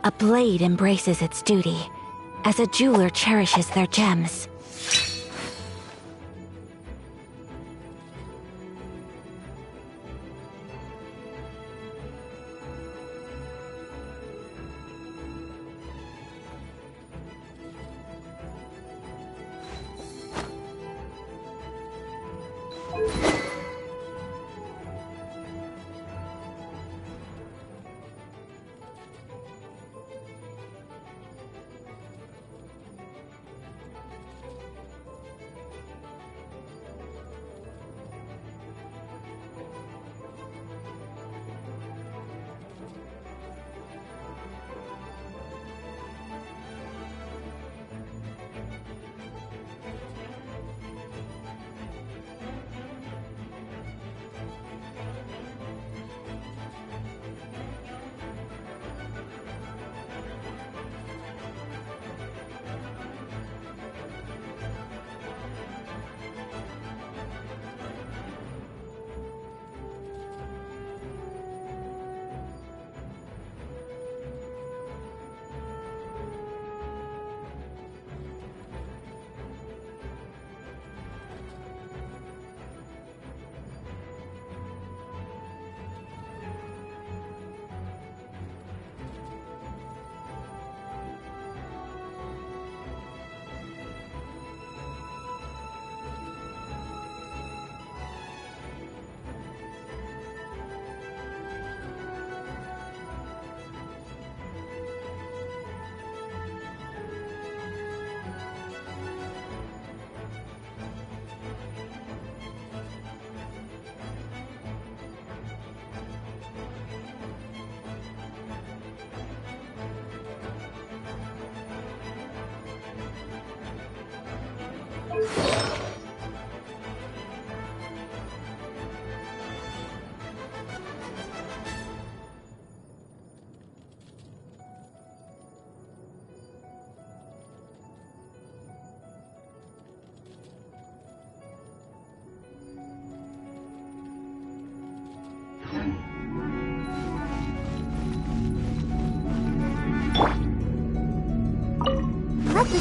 A blade embraces its duty, as a jeweler cherishes their gems.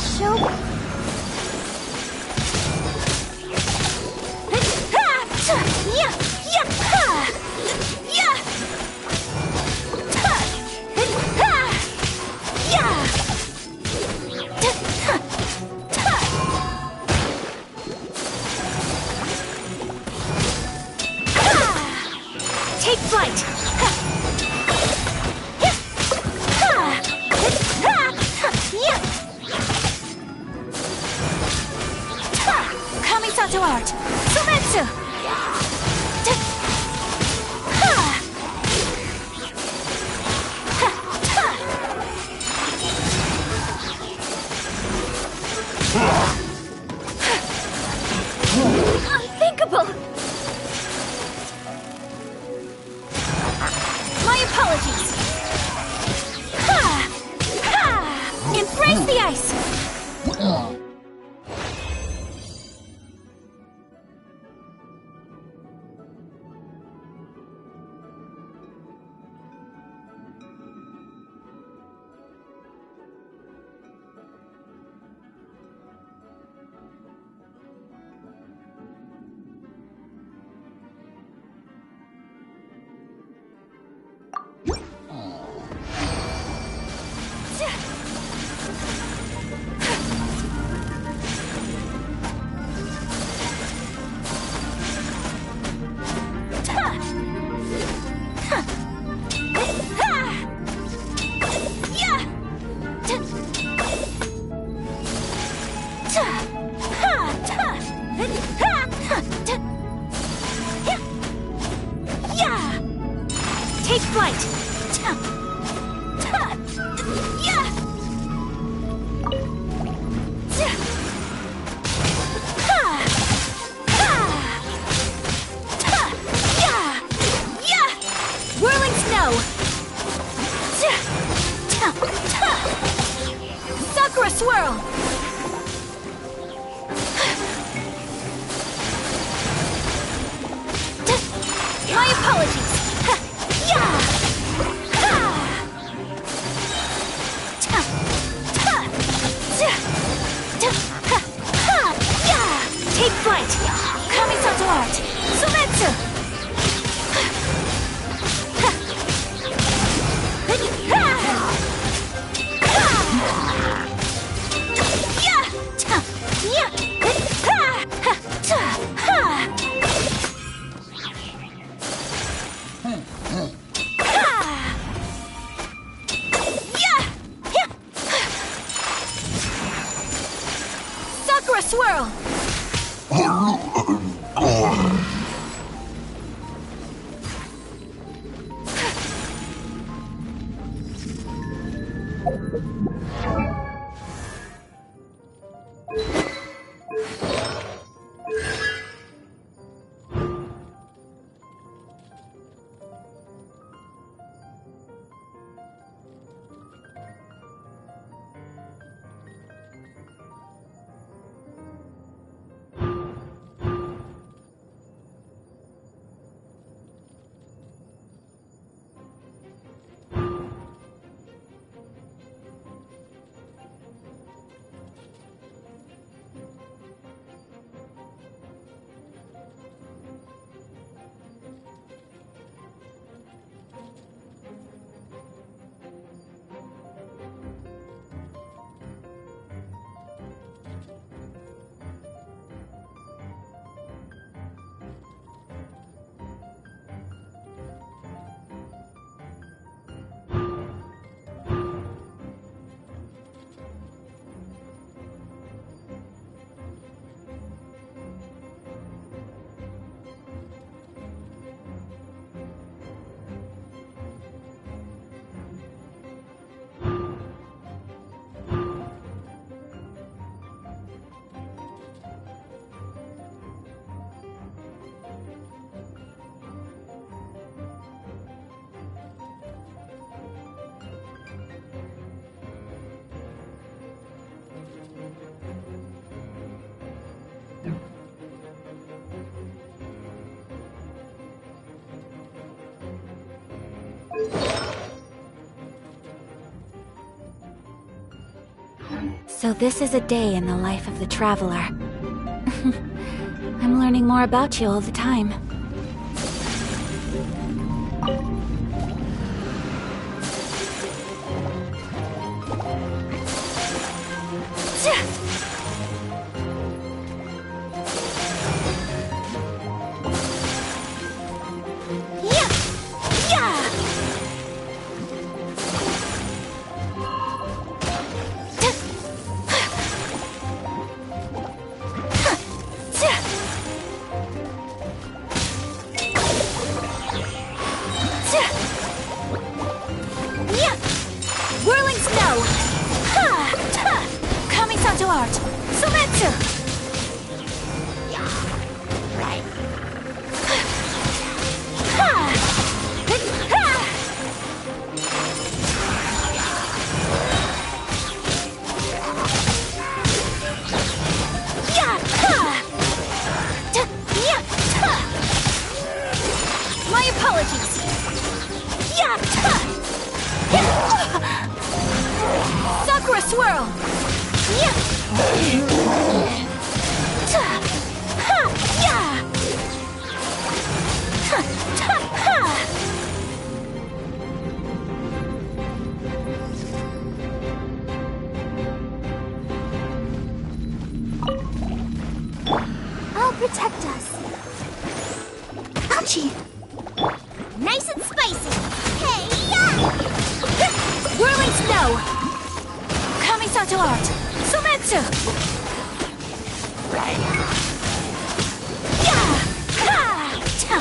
Show. Take flight! Kamisato art! Sumetsu! Unthinkable! My apologies! Embrace the ice! Take flight! Whirling snow! Sakura swirl! My apologies! Take flight! Kamisato art! Sumetsu! Sakura swirl! So this is a day in the life of the traveler. I'm learning more about you all the time. Protect us. Ouchie! Nice and spicy! Hey, yeah! Whirling snow! Kamisato art! Sumetsu! Yeah! Ha! Ta!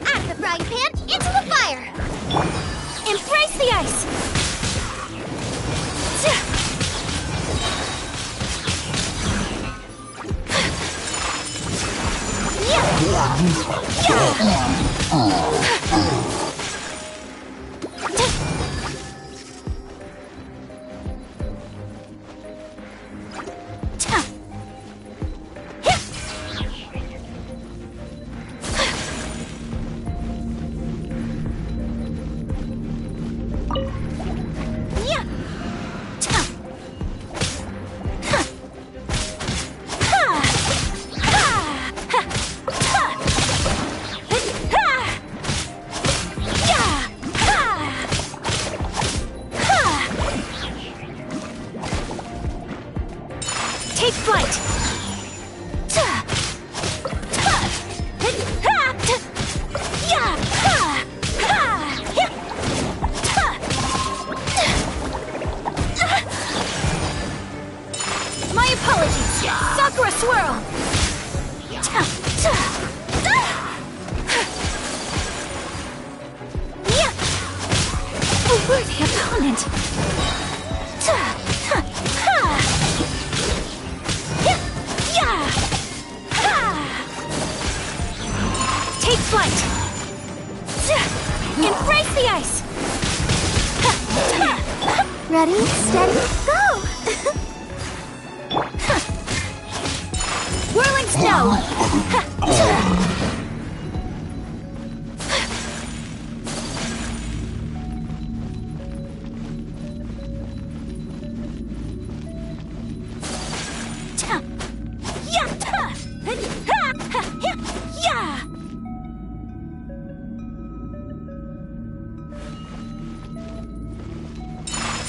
Out of the frying pan, into the fire! Embrace the ice! Take flight! My apologies! Sakura Swirl! A worthy opponent! Take flight! Embrace the ice! Ready, steady, go! Whirling snow!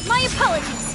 My apologies!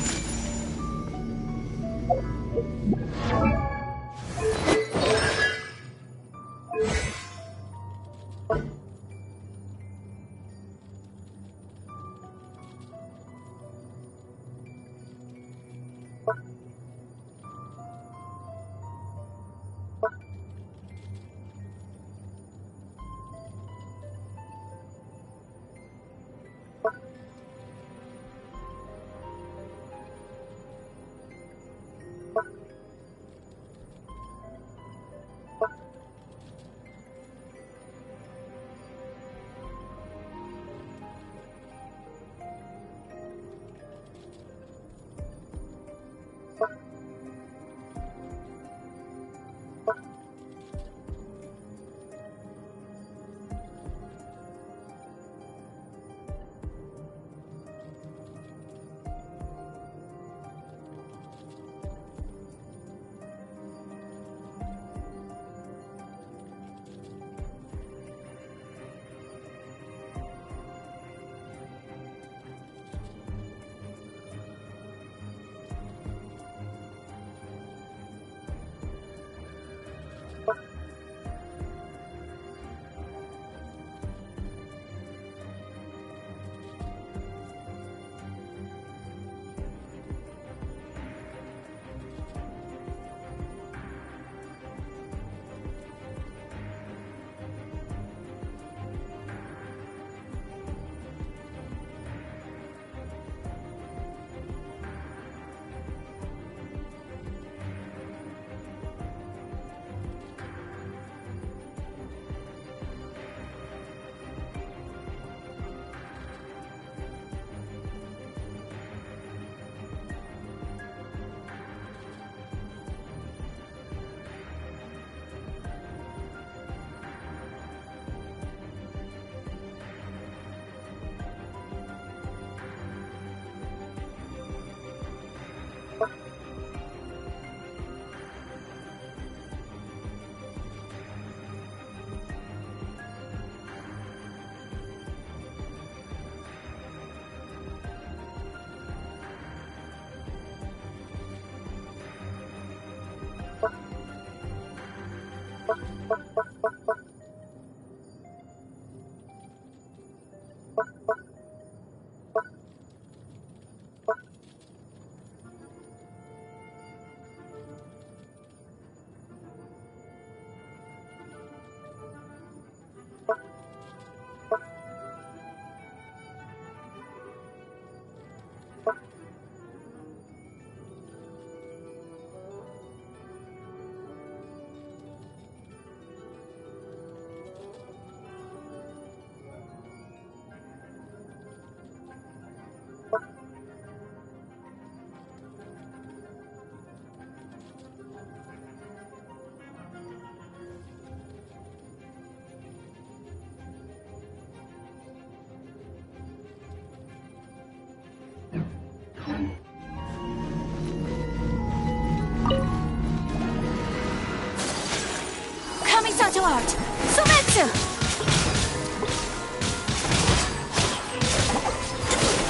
Battle art! Sometsu!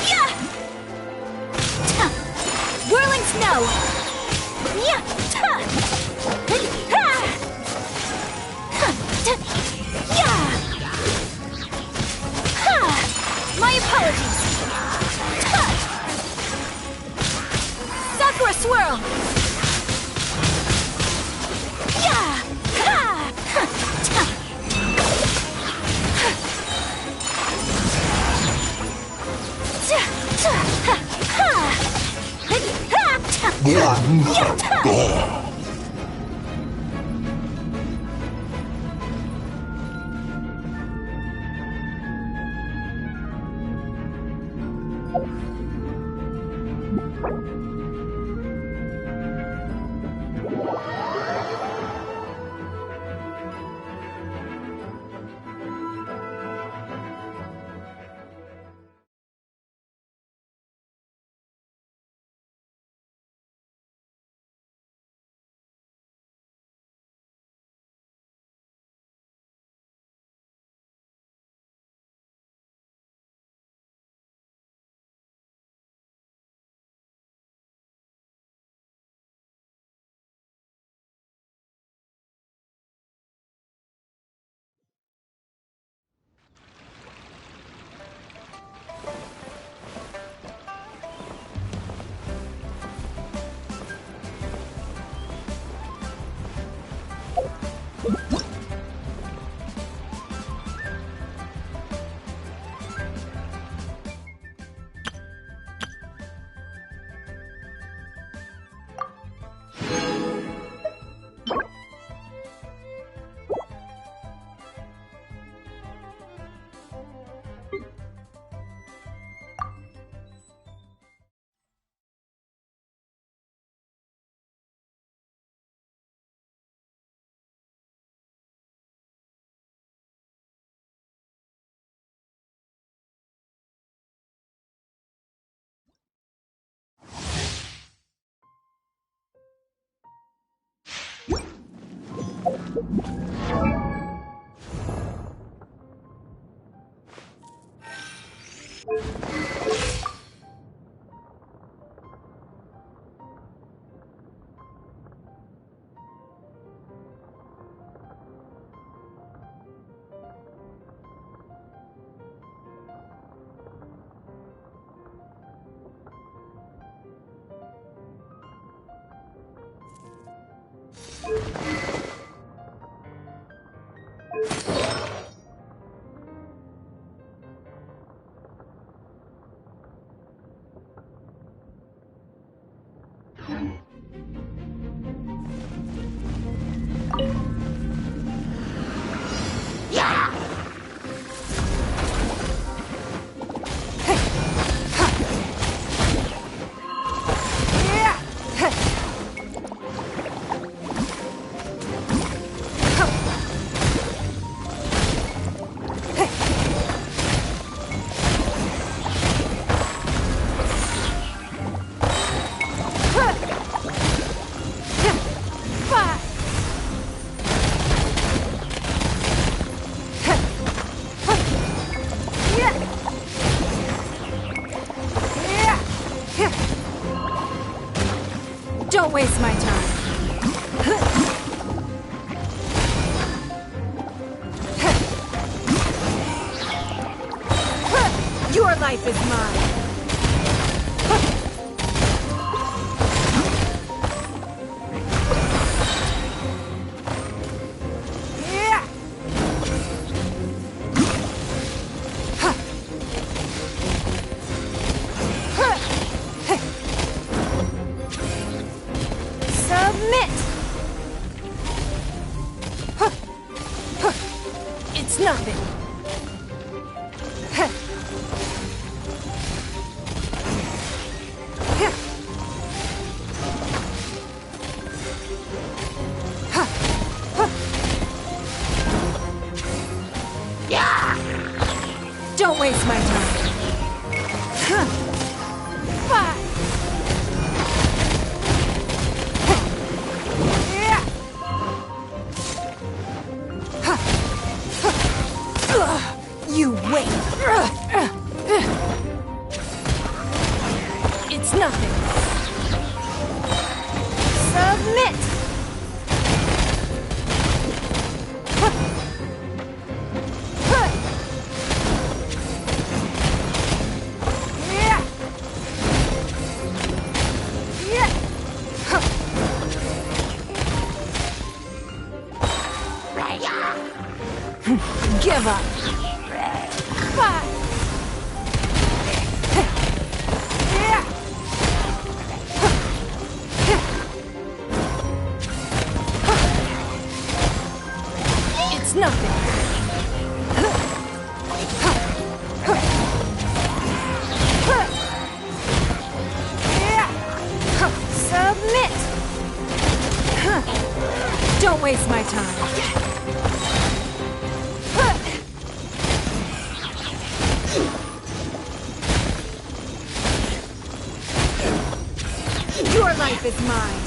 Yeah! Whirling snow! Yeah! Yeah! My apologies! Sakura swirl! Yeah! Don't waste my time. Your life is mine. It's nothing. Don't waste my time. You wait! It's nothing! Submit! Give up! Five! It's nothing! Submit! Don't waste my time. Your life is mine.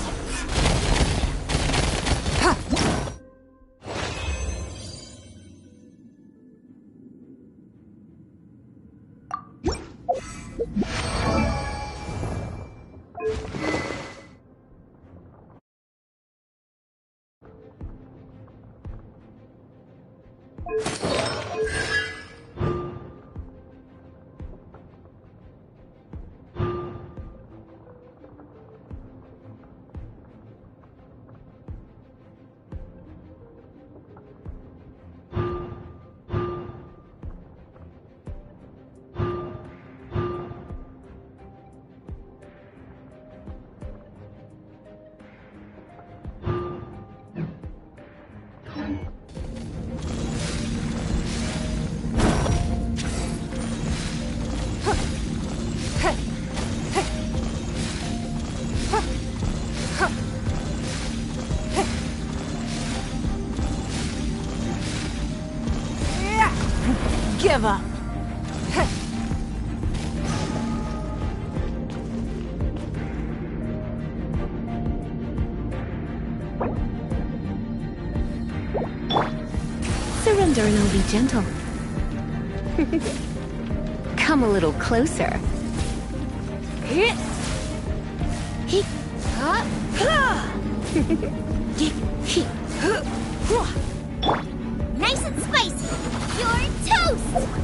Give up. Surrender and I'll be gentle. Come a little closer. Nice and spicy! You're toast!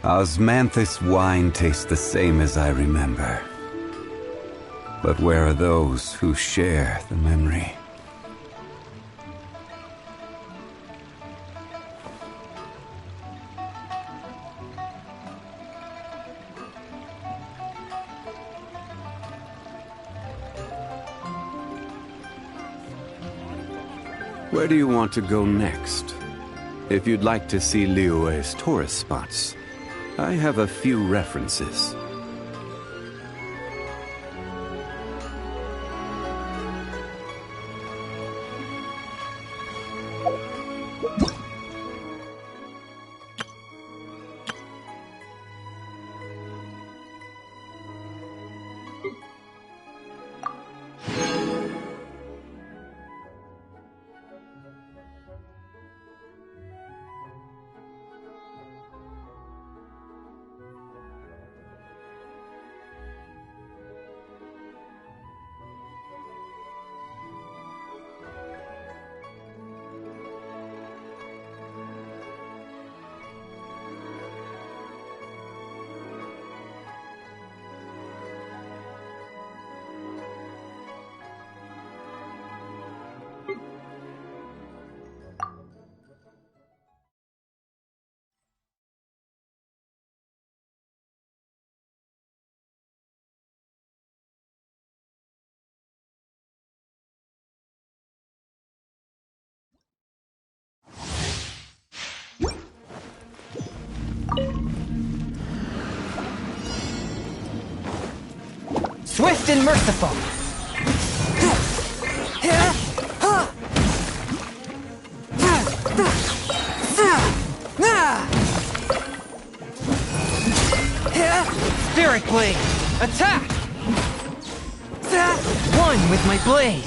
Osmanthus wine tastes the same as I remember. But where are those who share the memory? Where do you want to go next? If you'd like to see Liyue's tourist spots, I have a few references. Swift and merciful! Spirit Blade! Attack! One with my blade!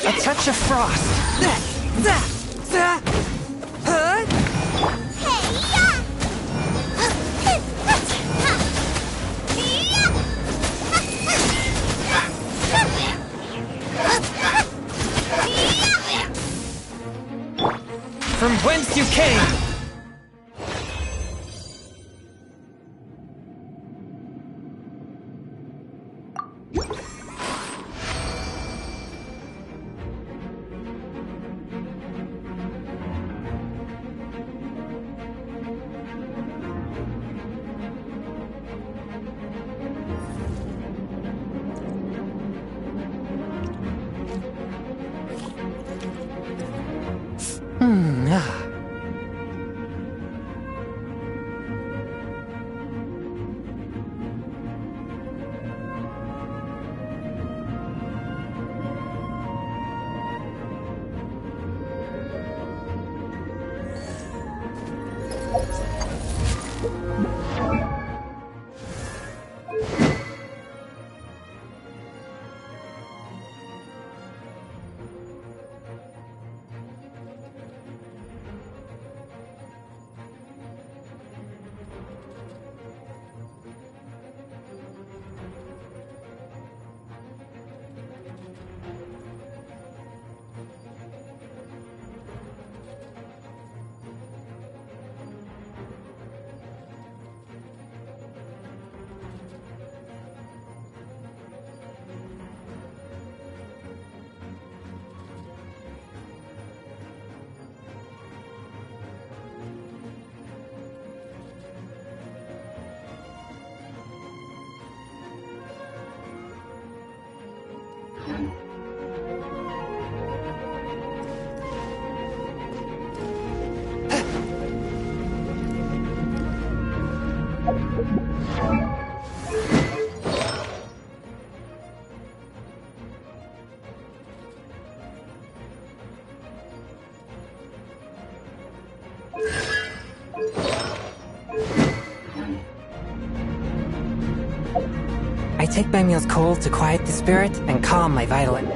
A touch of frost! From whence you came! I take my meals cold to quiet the spirit and calm my violin.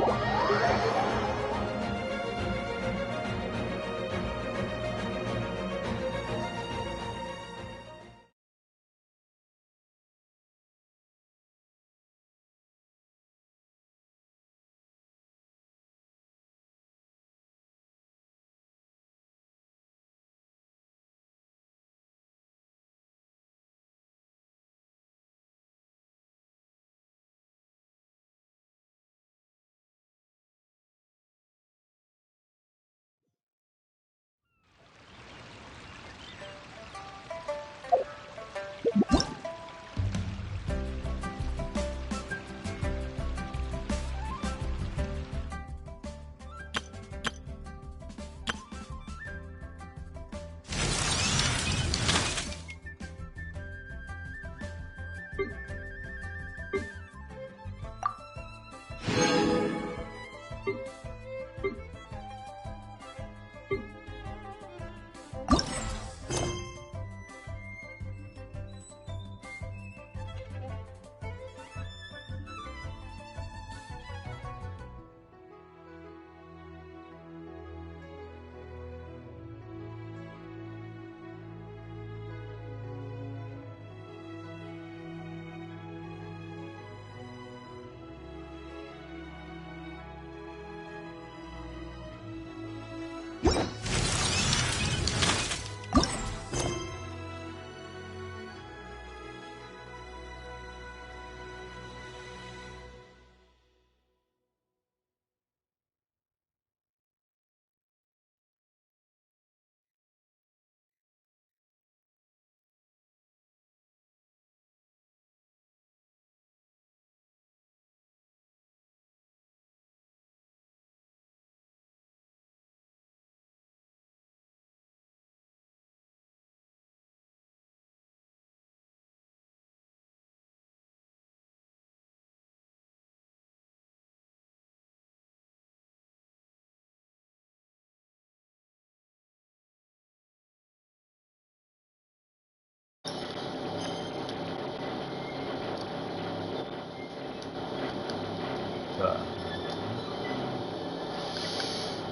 Так.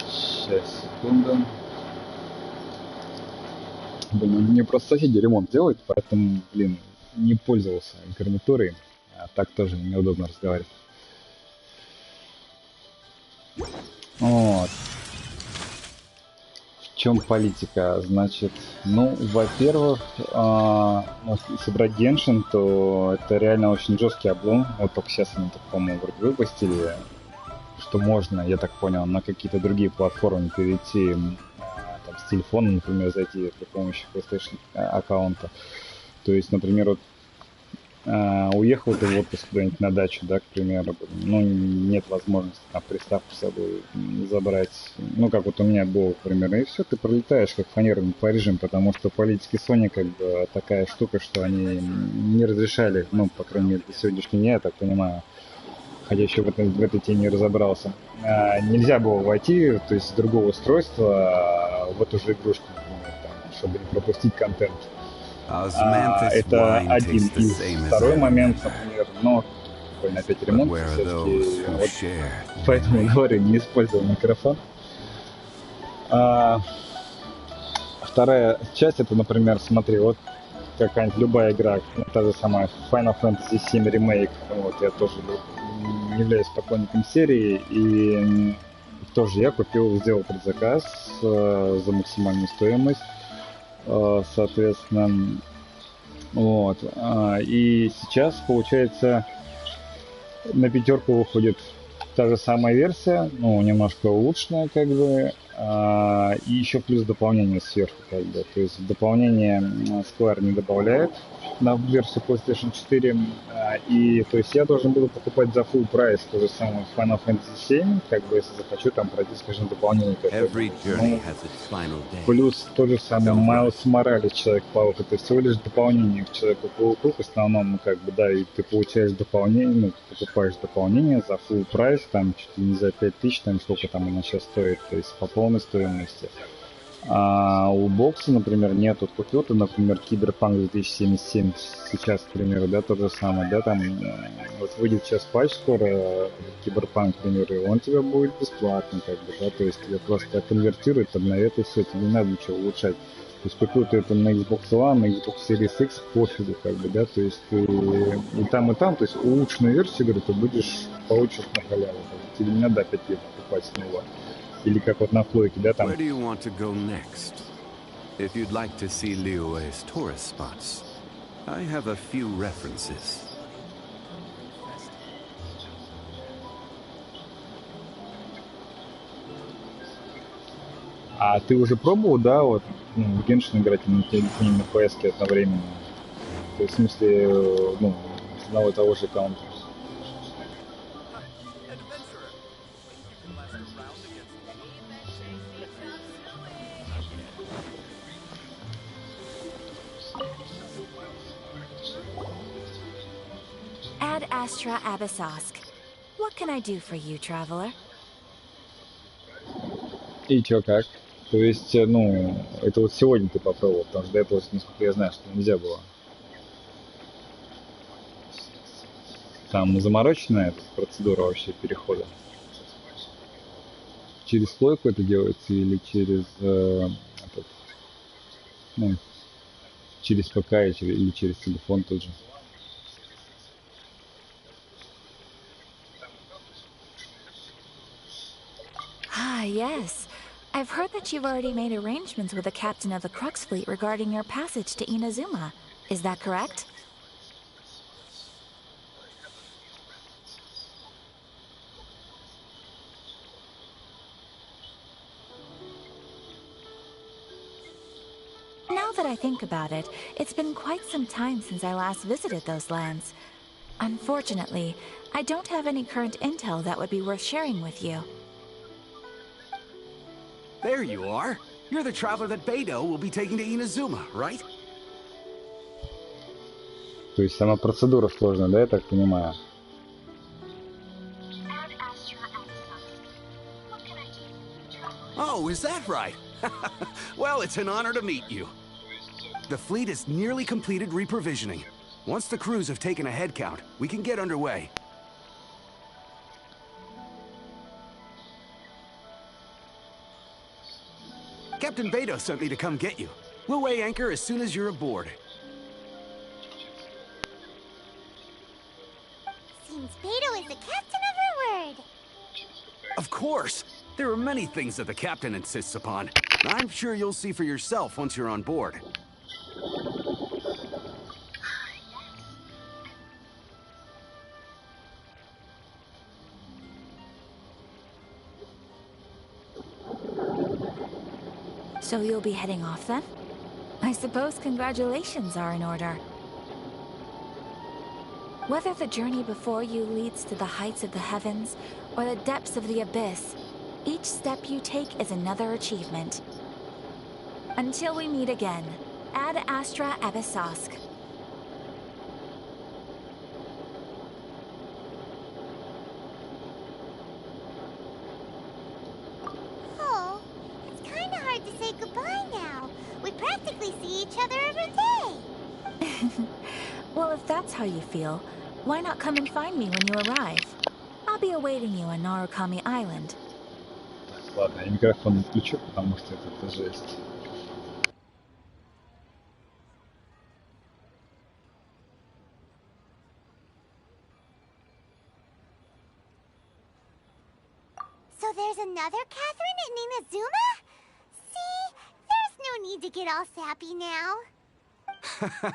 Сейчас, секунду. Блин, мне просто соседи ремонт делают, поэтому, блин, не пользовался гарнитурой, а так тоже неудобно разговаривать. Вот. В чем политика? Значит, ну, во-первых, если брать Genshin, то это реально очень жесткий облом. Вот только сейчас они, так, по-моему, вроде выпустили, что можно, я так понял, на какие-то другие платформы перейти, там, с телефона, например, зайти при помощи PlayStation аккаунта. То есть, например, вот уехал ты в отпуск куда-нибудь на дачу, да, к примеру, ну, нет возможности там приставку с собой забрать, ну, как вот у меня было, к примеру, и все, ты пролетаешь как фанера над Парижем, потому что политики Sony как бы такая штука, что они не разрешали, ну, по крайней мере, до сегодняшнего дня, я так понимаю, хотя еще в этой теме не разобрался, нельзя было войти, то есть с другого устройства в эту же игрушку, например, там, чтобы не пропустить контент. Это один из. Второй момент, например, но опять ремонт все-таки, вот, поэтому говорю, не использовал микрофон. Вторая часть, это, например, смотри, вот какая-нибудь любая игра, та же самая Final Fantasy VII Remake, вот, я тоже не являюсь поклонником серии, и тоже я сделал предзаказ за максимальную стоимость. Соответственно, вот. И сейчас, получается, на пятерку выходит та же самая версия, ну, немножко улучшенная, как бы, и еще плюс дополнение сверху, как бы. То есть дополнение Square не добавляет на версию PlayStation 4, и, то есть, я должен буду покупать за full прайс то же самое Final Fantasy 7, как бы, если захочу там пройти, скажем, дополнение ну, плюс то же самое Майлз Моралес, Человек-паук, это всего лишь дополнение к Человеку-пауку, в основном, как бы, да, и ты получаешь дополнение, ну, покупаешь дополнение за full прайс, там, чуть ли не за 5000, там, сколько там она сейчас стоит, то есть, по полной стоимости. А у бокса, например, нету. Купил ты, например, Киберпанк 2077 сейчас, к примеру, да, то же самое, да, там, вот выйдет сейчас патч скоро, Киберпанк, к примеру, и он тебе будет бесплатно, как бы, да, то есть тебе просто конвертирует, обновят и все, тебе не надо ничего улучшать. То есть купил ты это на Xbox One, на Xbox Series X, пофигу, как бы, да, то есть ты и там, то есть улучшенную версию, говорю, ты будешь, получишь на халяву, тебе не надо опять ее покупать снова. Или как вот на Флойке, да, там. Where do you want to go next? If you'd like to see Liyue's tourist spots, I have a few references. А ты уже пробовал, да, вот, ну, в Genshin играть и на PS одновременно? То есть, в смысле, ну, с одного и того же аккаунта. Ad Astra Abyssosk. What can I do for you, traveler? И чё, как? То есть, ну, это вот сегодня ты попробовал, потому что до этого, насколько я знаю, что нельзя было. Там замороченная эта процедура вообще перехода. Через плойку это делается или через, этот, ну, через ПК или через телефон тут же? Ah, yes. I've heard that you've already made arrangements with the captain of the Crux fleet regarding your passage to Inazuma. Is that correct? Now that I think about it, it's been quite some time since I last visited those lands. Unfortunately, I don't have any current intel that would be worth sharing with you. There you are. You're the traveler that Beidou will be taking to Inazuma, right? То есть сама процедура сложная, да, я так понимаю? Oh, is that right? Well, it's an honor to meet you. The fleet has nearly completed reprovisioning. Once the crews have taken a head count, we can get underway. Captain Beto sent me to come get you. We'll weigh anchor as soon as you're aboard. Seems Beto is the captain of her word. Of course! There are many things that the captain insists upon. I'm sure you'll see for yourself once you're on board. So you'll be heading off then? I suppose congratulations are in order. Whether the journey before you leads to the heights of the heavens or the depths of the abyss, each step you take is another achievement. Until we meet again, Ad Astra Abyssosk. Oh, it's kind of hard to say goodbye now. We practically see each other every day. Well, if that's how you feel, why not come and find me when you arrive? I'll be awaiting you on Narukami Island. Ладно, я микрофон отключу, потому что это жесть. So there's another Catherine in Inazuma? See? There's no need to get all sappy now.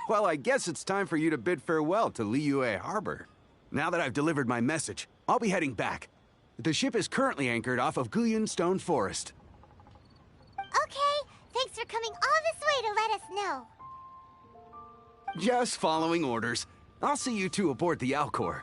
Well, I guess it's time for you to bid farewell to Liyue Harbor. Now that I've delivered my message, I'll be heading back. The ship is currently anchored off of Guyun Stone Forest. Okay, thanks for coming all this way to let us know. Just following orders. I'll see you two aboard the Alcor.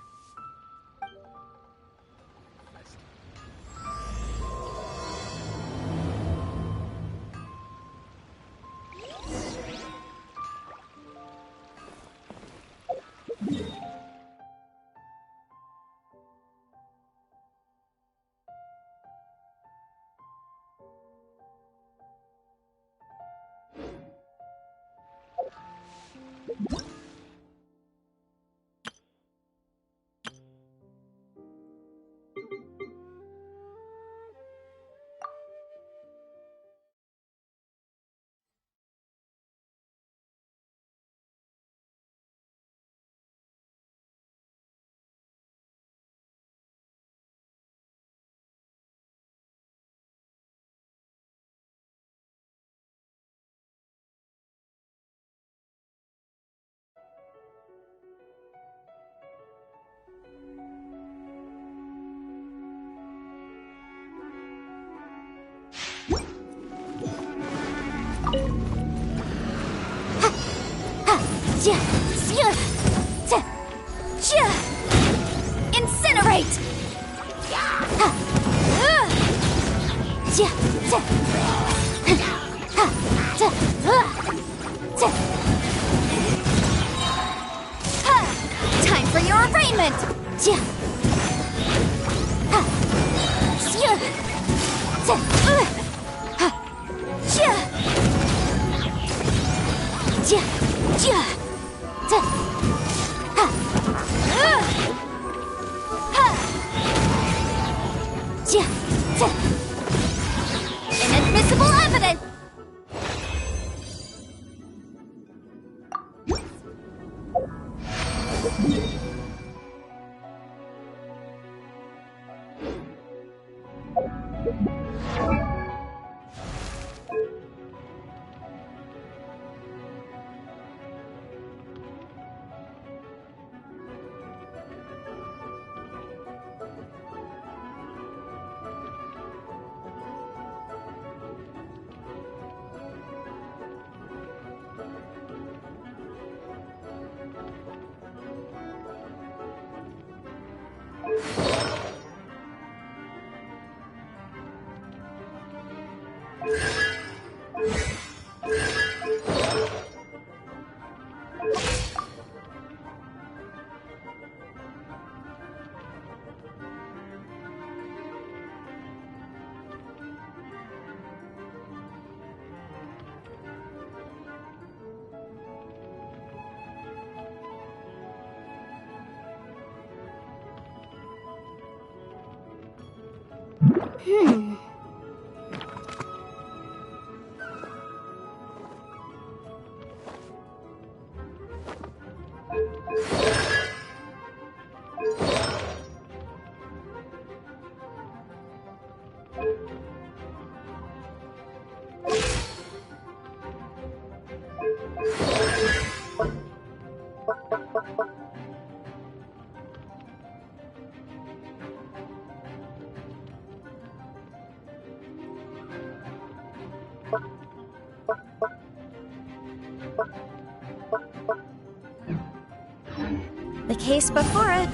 Incinerate! Time for your arraignment! Inadmissible evidence! The case before it.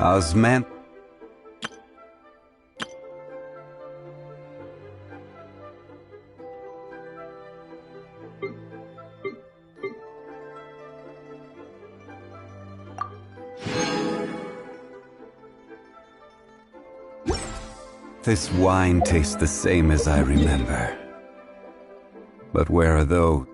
Osman. This wine tastes the same as I remember. But where are those?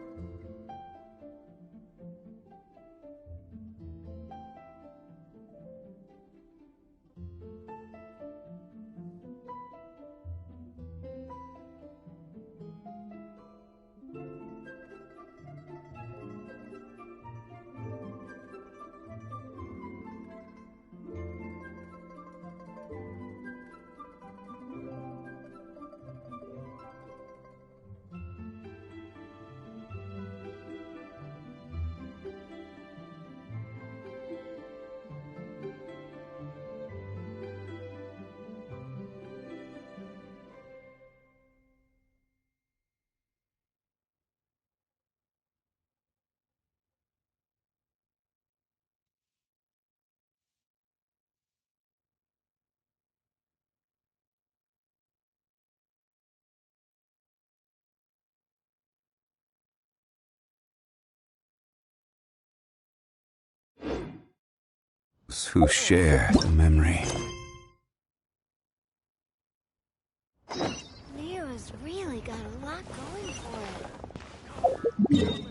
Who share the memory. Nero's really got a lot going for it.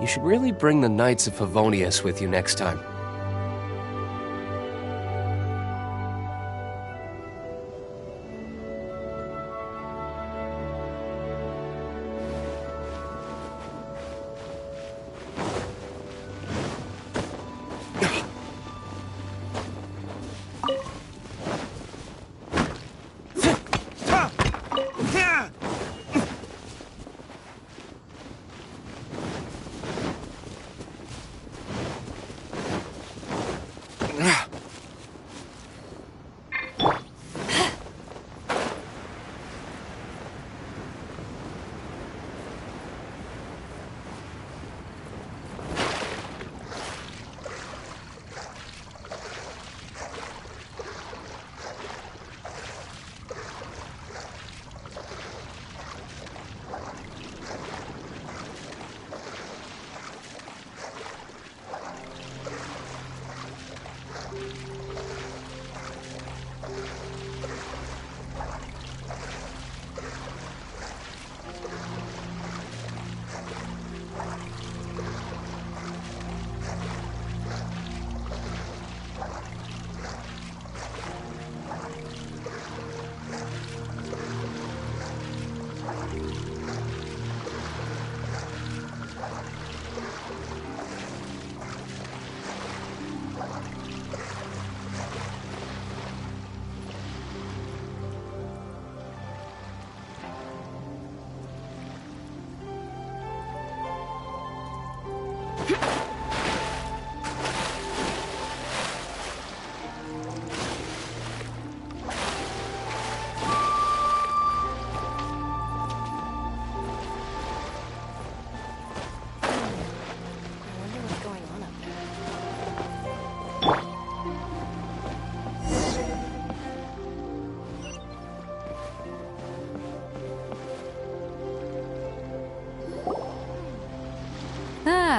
You should really bring the Knights of Favonius with you next time.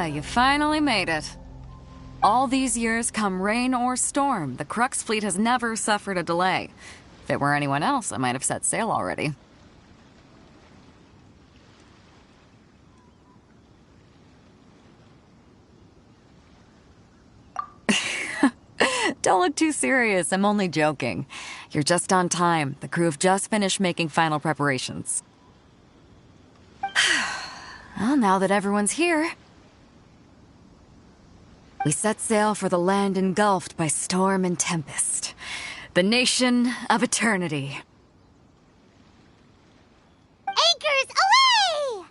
You finally made it. All these years, come rain or storm, the Crux fleet has never suffered a delay. If it were anyone else, I might have set sail already. Don't look too serious, I'm only joking. You're just on time. The crew have just finished making final preparations. Well, now that everyone's here, we set sail for the land engulfed by storm and tempest. The nation of eternity. Anchors away!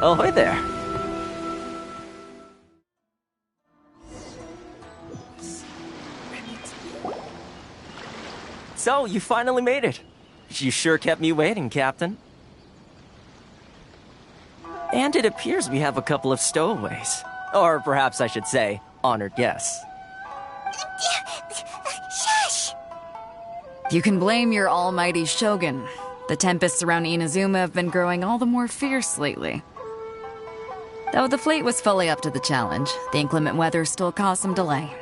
Ahoy there. So, you finally made it. You sure kept me waiting, Captain. And it appears we have a couple of stowaways. Or perhaps I should say, honored guests. Shush! You can blame your almighty Shogun. The tempests around Inazuma have been growing all the more fierce lately. Though the fleet was fully up to the challenge, the inclement weather still caused some delay.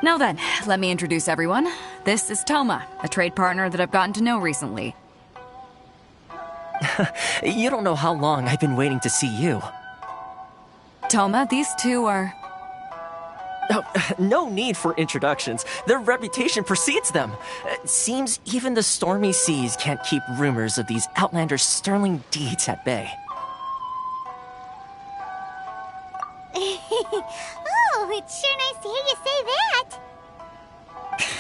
Now then, let me introduce everyone. This is Toma, a trade partner that I've gotten to know recently. You don't know how long I've been waiting to see you. Toma, these two are... Oh, no need for introductions. Their reputation precedes them. Seems even the stormy seas can't keep rumors of these outlanders' sterling deeds at bay. Oh, it's sure nice to hear you say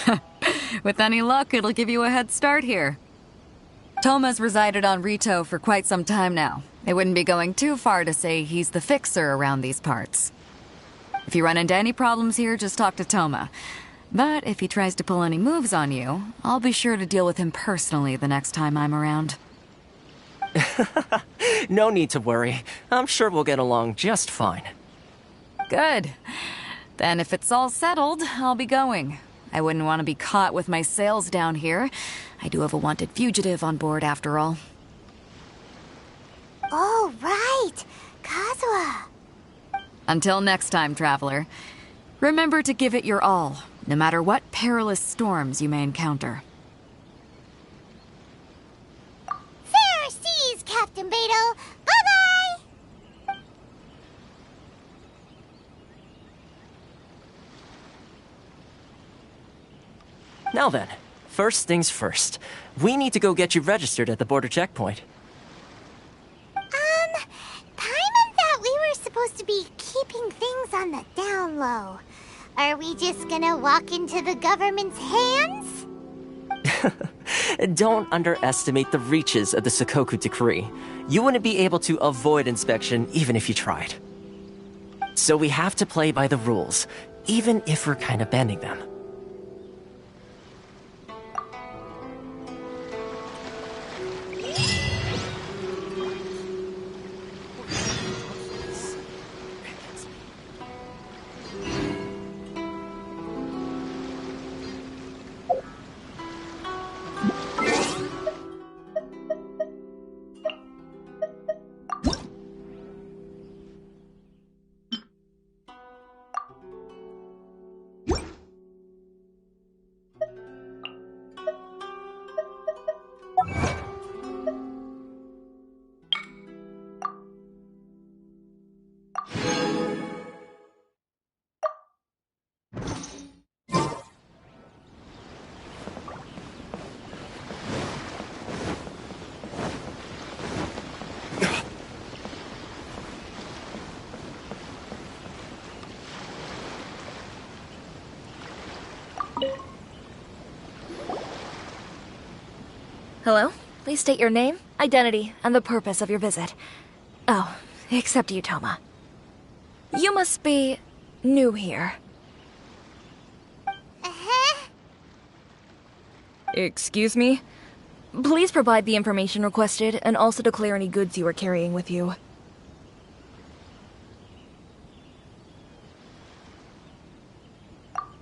that. With any luck, it'll give you a head start here. Toma's resided on Rito for quite some time now. It wouldn't be going too far to say he's the fixer around these parts. If you run into any problems here, just talk to Toma. But if he tries to pull any moves on you, I'll be sure to deal with him personally the next time I'm around. No need to worry. I'm sure we'll get along just fine. Good. Then if it's all settled, I'll be going. I wouldn't want to be caught with my sails down here. I do have a wanted fugitive on board after all. Oh, right. Kazuha. Until next time, traveler. Remember to give it your all, no matter what perilous storms you may encounter. Fair seas, Captain Beidou. Bye-bye! Now then, first things first. We need to go get you registered at the border checkpoint. down low. Are we just gonna walk into the government's hands? Don't underestimate the reaches of the Sakoku Decree. You wouldn't be able to avoid inspection even if you tried. So we have to play by the rules, even if we're kind of bending them. Hello? Please state your name, identity, and the purpose of your visit. Oh, except you, Toma. You must be new here. Excuse me? Please provide the information requested, and also declare any goods you are carrying with you.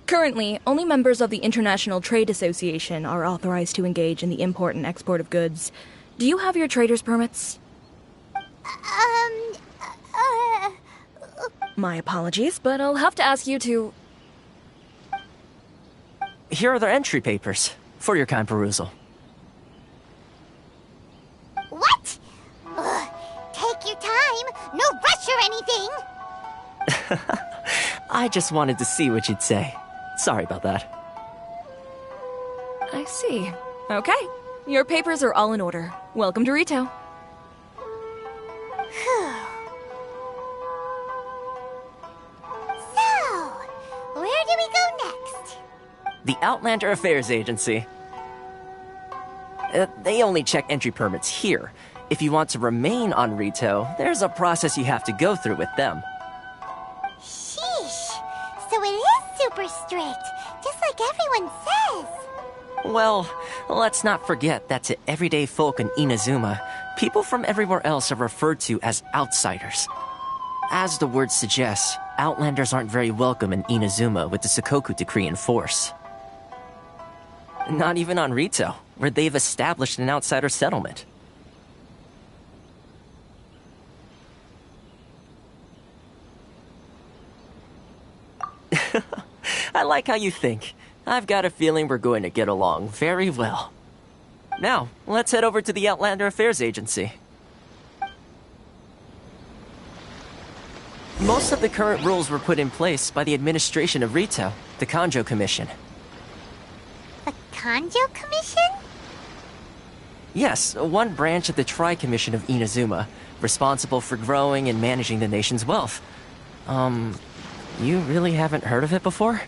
Currently, only members of the International Trade Association are authorized to engage in the import and export of goods. Do you have your trader's permits? My apologies, but I'll have to ask you to... Here are their entry papers, for your kind perusal. What? Ugh, take your time. No rush or anything. I just wanted to see what you'd say. Sorry about that. I see. Okay. Your papers are all in order. Welcome to Rito. So, where do we go next? The Outlander Affairs Agency. They only check entry permits here. If you want to remain on Rito, there's a process you have to go through with them. Sheesh. So it is super strict, just like everyone says. Well, let's not forget that to everyday folk in Inazuma, people from everywhere else are referred to as outsiders. As the word suggests, Outlanders aren't very welcome in Inazuma with the Sakoku Decree in force. Not even on Rito, where they've established an outsider settlement. I like how you think. I've got a feeling we're going to get along very well. Now, let's head over to the Outlander Affairs Agency. Most of the current rules were put in place by the administration of Rito, the Kanjo Commission. The Kanjo Commission? Yes, one branch of the Tri-Commission of Inazuma, responsible for growing and managing the nation's wealth. You really haven't heard of it before?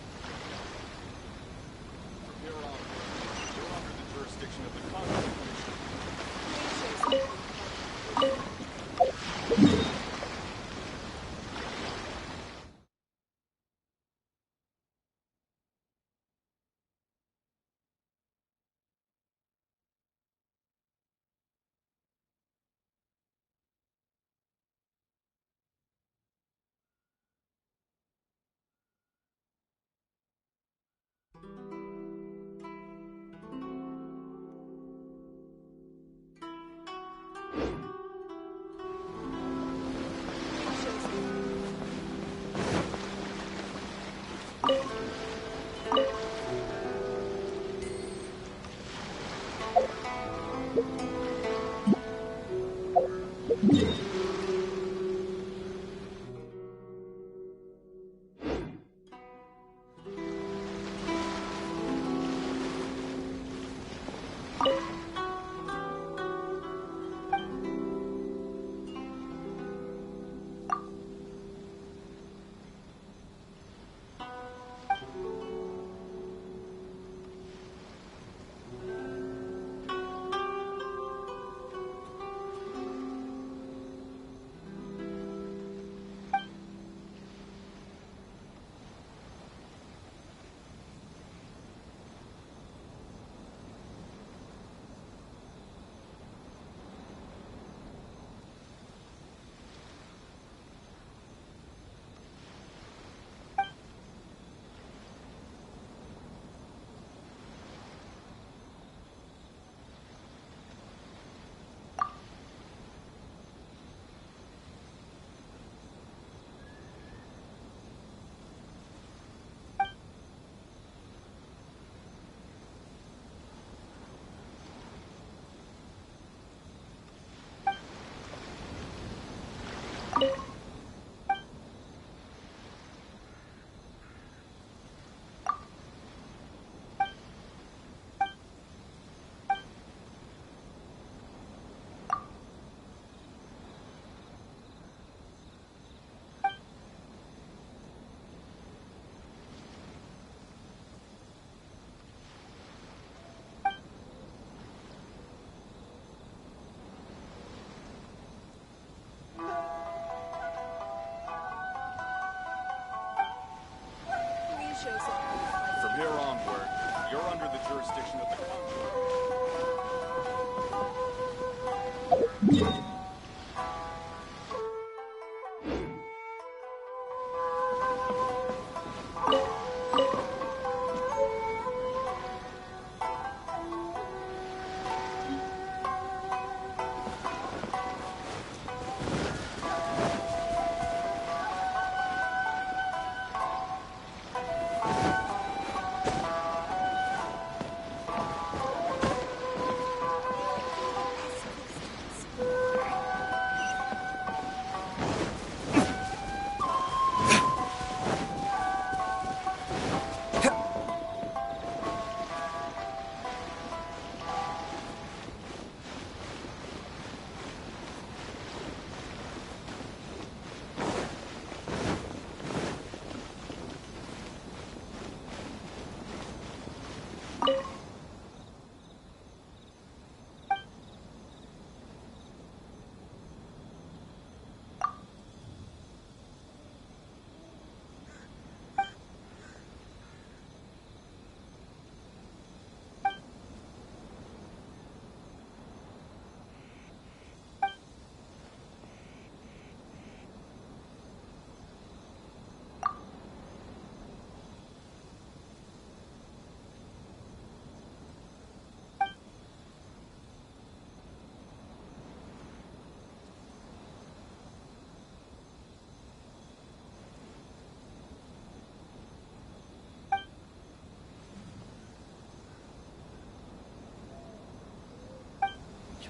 Which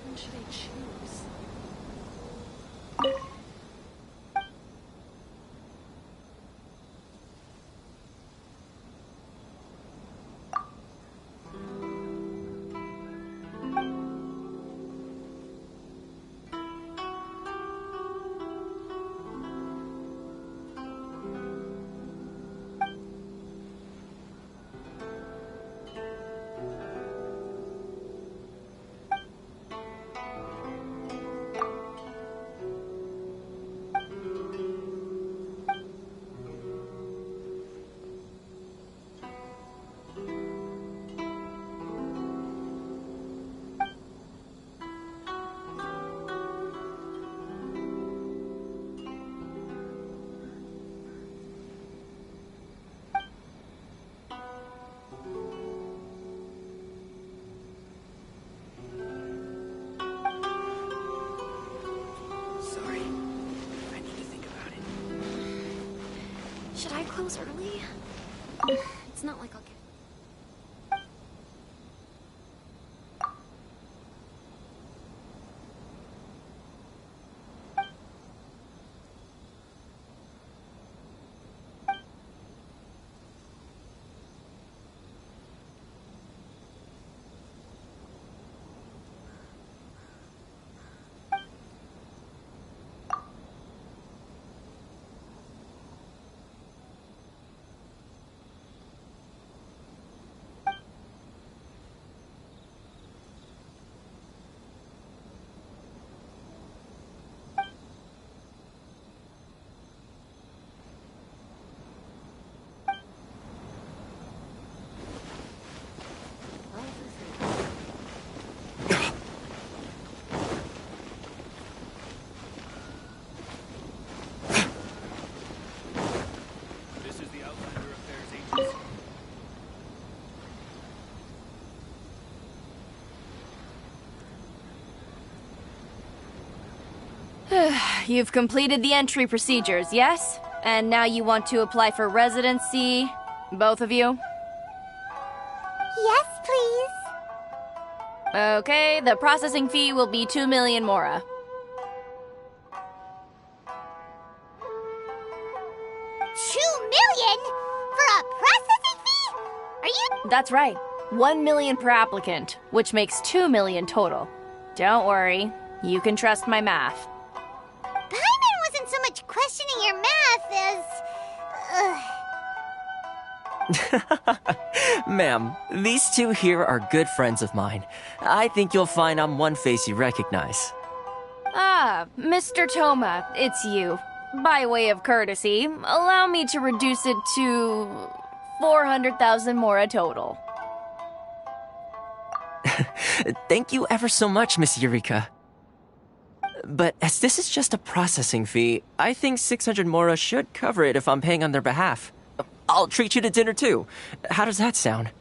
one should I choose? Should I close early? It's not like I'll get... You've completed the entry procedures, yes? And now you want to apply for residency? Both of you? Yes, please. Okay, the processing fee will be 2 million mora. 2 million? For a processing fee? Are you... That's right. 1 million per applicant, which makes 2 million total. Don't worry, you can trust my math. Paimon wasn't so much questioning your math as... Ma'am, these two here are good friends of mine. I think you'll find I'm one face you recognize. Ah, Mr. Toma, it's you. By way of courtesy, allow me to reduce it to 400,000 mora total. Thank you ever so much, Miss Eureka. But as this is just a processing fee, I think 600 mora should cover it if I'm paying on their behalf. I'll treat you to dinner too. How does that sound?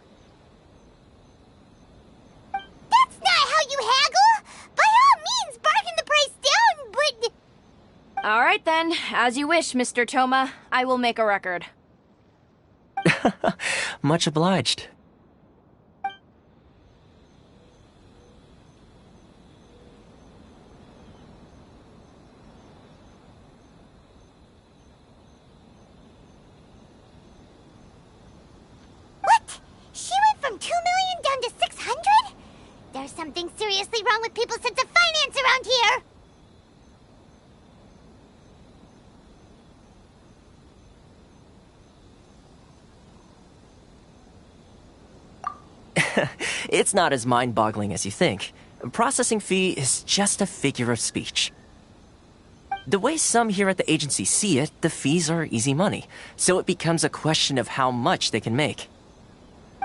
That's not how you haggle! By all means, bargain the price down, but... All right then, as you wish, Mr. Toma. I will make a record. Much obliged. What? She went from 2 million down to 600? There's something seriously wrong with people's sense of finance around here! It's not as mind-boggling as you think. Processing fee is just a figure of speech. The way some here at the agency see it, the fees are easy money, so it becomes a question of how much they can make.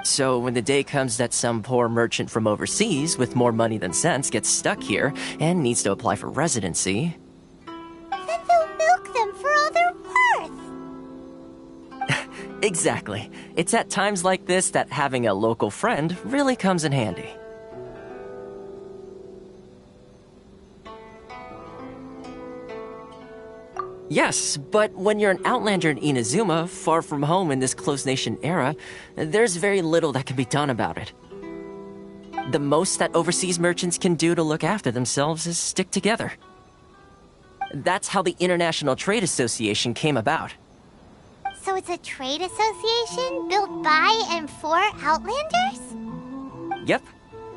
So when the day comes that some poor merchant from overseas with more money than sense gets stuck here and needs to apply for residency... Then they'll milk them for all they're worth! Exactly. It's at times like this that having a local friend really comes in handy. Yes, but when you're an outlander in Inazuma, far from home in this closed nation era, there's very little that can be done about it. The most that overseas merchants can do to look after themselves is stick together. That's how the International Trade Association came about. So it's a trade association built by and for Outlanders? Yep.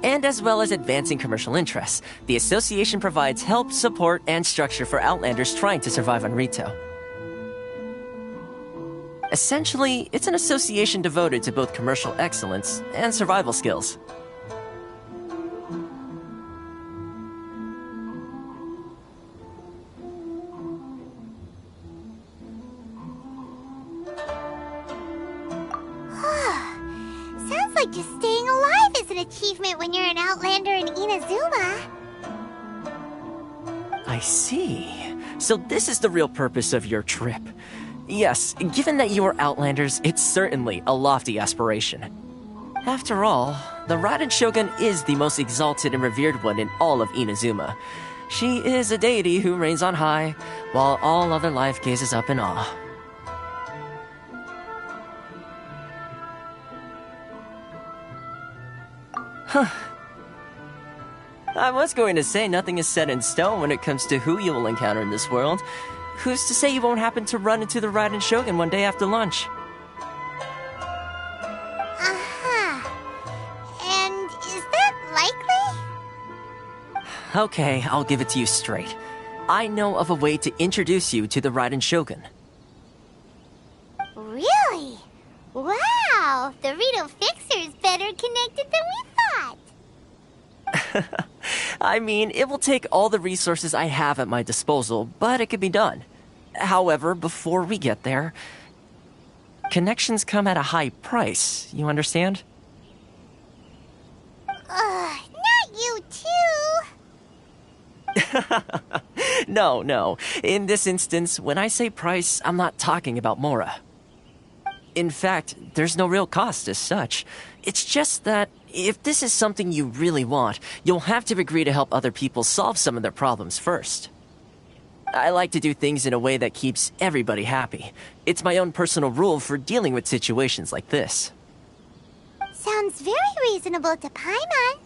And as well as advancing commercial interests, the association provides help, support, and structure for Outlanders trying to survive on Rito. Essentially, it's an association devoted to both commercial excellence and survival skills. Sounds like just staying alive is an achievement when you're an Outlander in Inazuma. I see. So this is the real purpose of your trip. Yes, given that you are Outlanders, it's certainly a lofty aspiration. After all, the Raiden Shogun is the most exalted and revered one in all of Inazuma. She is a deity who reigns on high, while all other life gazes up in awe. Huh. I was going to say nothing is set in stone when it comes to who you will encounter in this world. Who's to say you won't happen to run into the Raiden Shogun one day after lunch? Uh-huh. And is that likely? Okay, I'll give it to you straight. I know of a way to introduce you to the Raiden Shogun. Really? Wow! The Rito Fixer is better connected than we thought! I mean, it will take all the resources I have at my disposal, but it could be done. However, before we get there, connections come at a high price, you understand? Not you too! No. In this instance, when I say price, I'm not talking about Mora. In fact, there's no real cost as such. It's just that if this is something you really want, you'll have to agree to help other people solve some of their problems first. I like to do things in a way that keeps everybody happy. It's my own personal rule for dealing with situations like this. Sounds very reasonable to Paimon.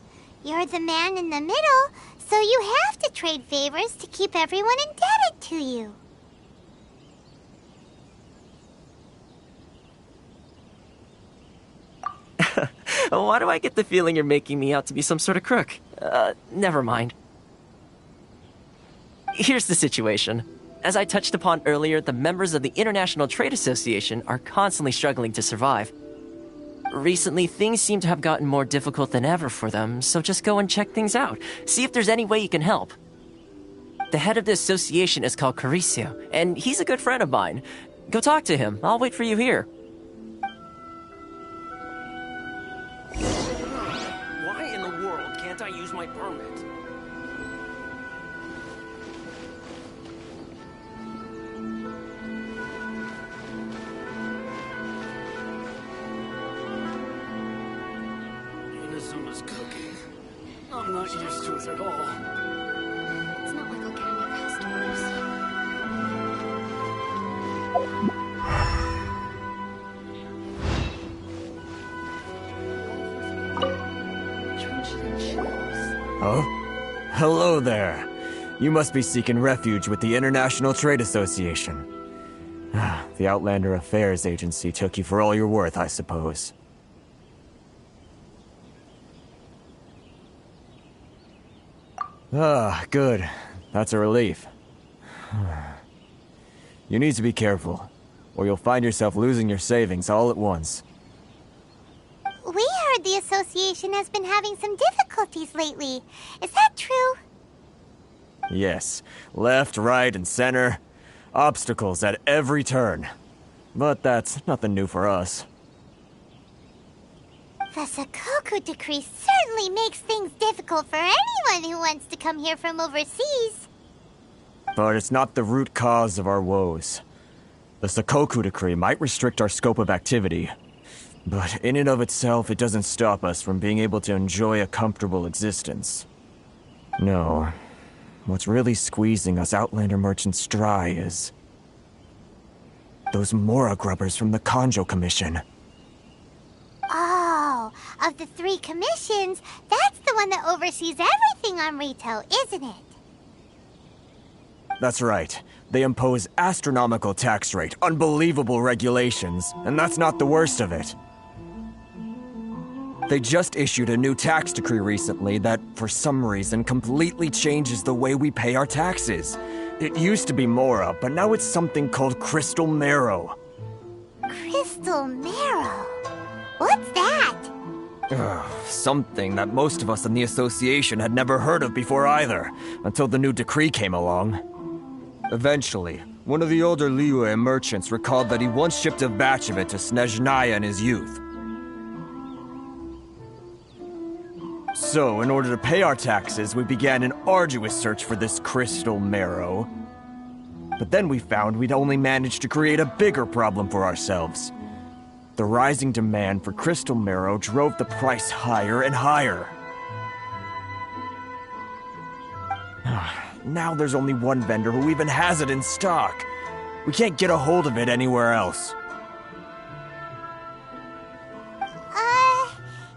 You're the man in the middle, so you have to trade favors to keep everyone indebted to you. Why do I get the feeling you're making me out to be some sort of crook? Never mind. Here's the situation. As I touched upon earlier, the members of the International Trade Association are constantly struggling to survive. Recently, things seem to have gotten more difficult than ever for them, so just go and check things out. See if there's any way you can help. The head of the association is called Caricio, and he's a good friend of mine. Go talk to him. I'll wait for you here. Why in the world can't I use my permit? I'm not used to it at all. It's not like I'll get any customers. Oh? Hello there. You must be seeking refuge with the International Trade Association. The Outlander Affairs Agency took you for all you're worth, I suppose. Ah, good. That's a relief. You need to be careful, or you'll find yourself losing your savings all at once. We heard the association has been having some difficulties lately. Is that true? Yes. Left, right, and center. Obstacles at every turn. But that's nothing new for us. The Sakoku decree certainly makes things difficult for anyone who wants to come here from overseas. But it's not the root cause of our woes. The Sakoku decree might restrict our scope of activity, but in and of itself, it doesn't stop us from being able to enjoy a comfortable existence. No. What's really squeezing us Outlander merchants dry is those Mora grubbers from the Kanjo Commission. Oh, of the 3 commissions, that's the one that oversees everything on Rito, isn't it? That's right. They impose astronomical tax rate, unbelievable regulations, and that's not the worst of it. They just issued a new tax decree recently that, for some reason, completely changes the way we pay our taxes. It used to be Mora, but now it's something called Crystal Marrow. Crystal Marrow? What's that? Something that most of us in the association had never heard of before either, until the new decree came along. Eventually, one of the older Liyue merchants recalled that he once shipped a batch of it to Snezhnaya in his youth. So, in order to pay our taxes, we began an arduous search for this crystal marrow. But then we found we'd only managed to create a bigger problem for ourselves. The rising demand for crystal marrow drove the price higher and higher. Now there's only one vendor who even has it in stock. We can't get a hold of it anywhere else.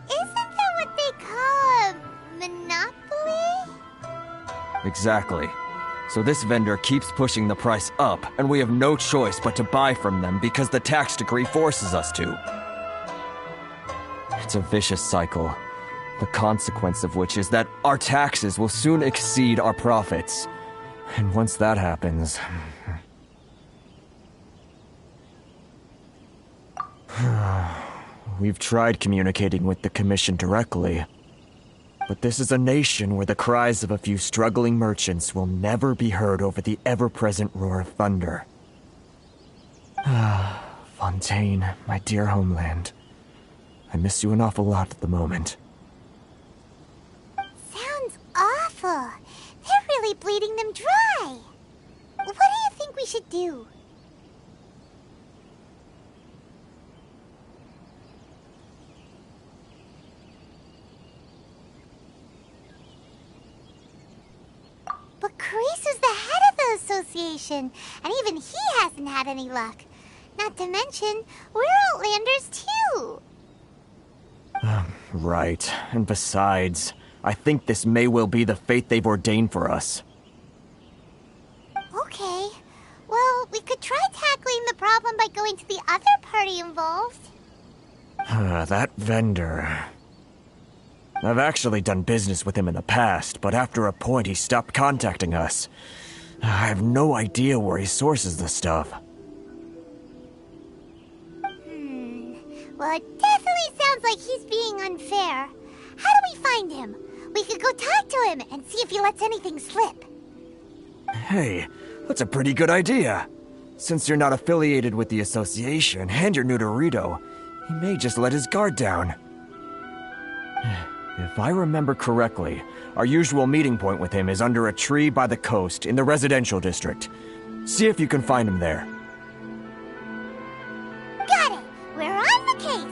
Isn't that what they call a monopoly? Exactly. So this vendor keeps pushing the price up, and we have no choice but to buy from them because the tax decree forces us to. It's a vicious cycle, the consequence of which is that our taxes will soon exceed our profits. And once that happens... We've tried communicating with the Commission directly, but this is a nation where the cries of a few struggling merchants will never be heard over the ever-present roar of thunder. Fontaine, my dear homeland. I miss you an awful lot at the moment. Sounds awful. They're really bleeding them dry. What do you think we should do? But Karisu's the head of the association, and even he hasn't had any luck. Not to mention, we're Outlanders too. Right. And besides, I think this may well be the fate they've ordained for us. Okay. Well, we could try tackling the problem by going to the other party involved. That vendor... I've actually done business with him in the past, but after a point he stopped contacting us. I have no idea where he sources the stuff. Well, it definitely sounds like he's being unfair. How do we find him? We could go talk to him and see if he lets anything slip. Hey, that's a pretty good idea. Since you're not affiliated with the association and you're new to Rito, he may just let his guard down. If I remember correctly, our usual meeting point with him is under a tree by the coast in the residential district. See if you can find him there. Got it! We're on the case!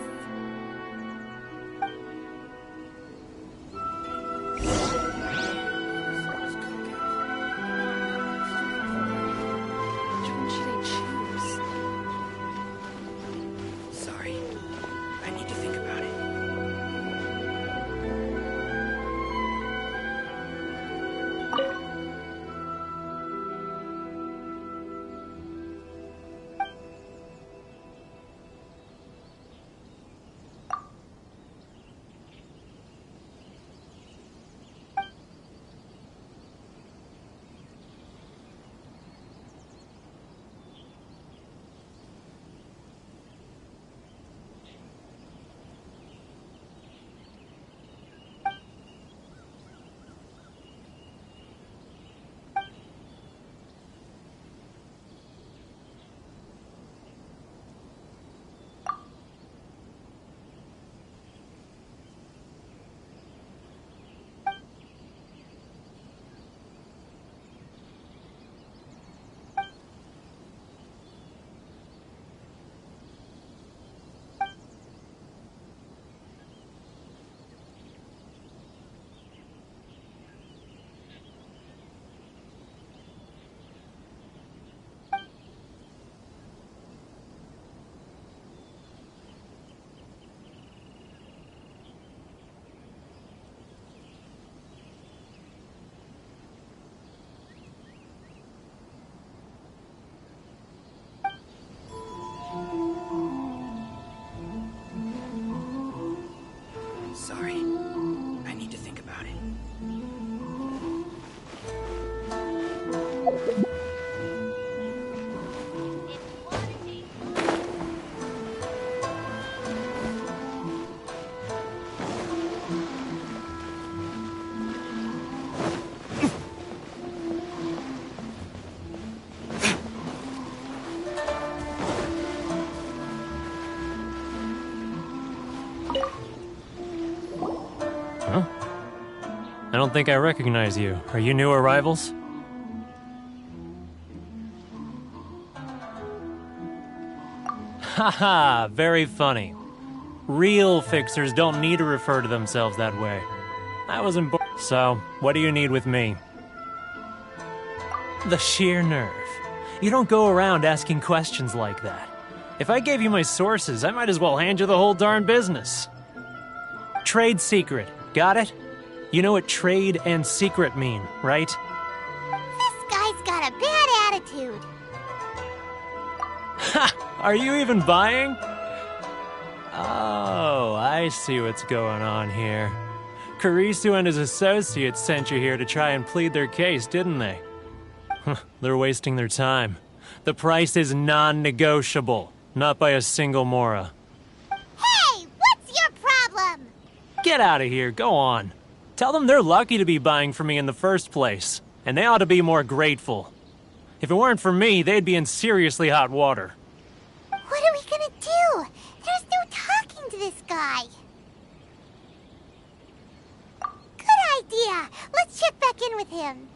I don't think I recognize you. Are you new arrivals? Haha, very funny. Real fixers don't need to refer to themselves that way. I wasn't born. So, what do you need with me? The sheer nerve. You don't go around asking questions like that. If I gave you my sources, I might as well hand you the whole darn business. Trade secret, got it? You know what trade and secret mean, right? This guy's got a bad attitude. Ha! Are you even buying? Oh, I see what's going on here. Karisu and his associates sent you here to try and plead their case, didn't they? They're wasting their time. The price is non-negotiable, not by a single Mora. Hey, what's your problem? Get out of here, go on. Tell them they're lucky to be buying from me in the first place, and they ought to be more grateful. If it weren't for me, they'd be in seriously hot water. What are we gonna do? There's no talking to this guy. Good idea. Let's check back in with him.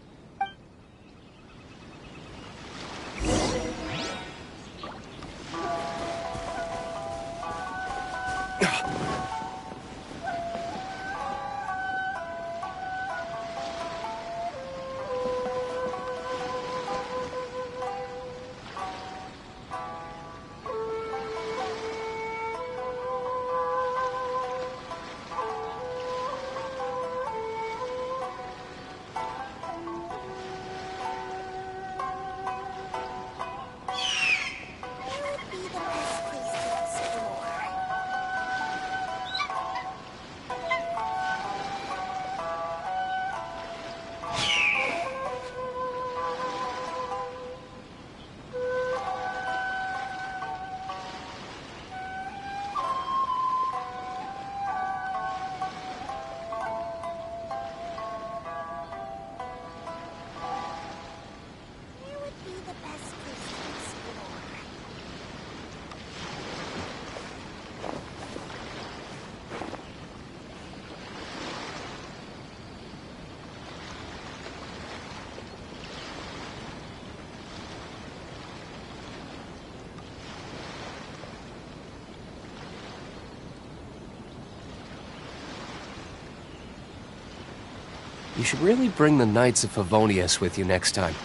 You should really bring the Knights of Favonius with you next time.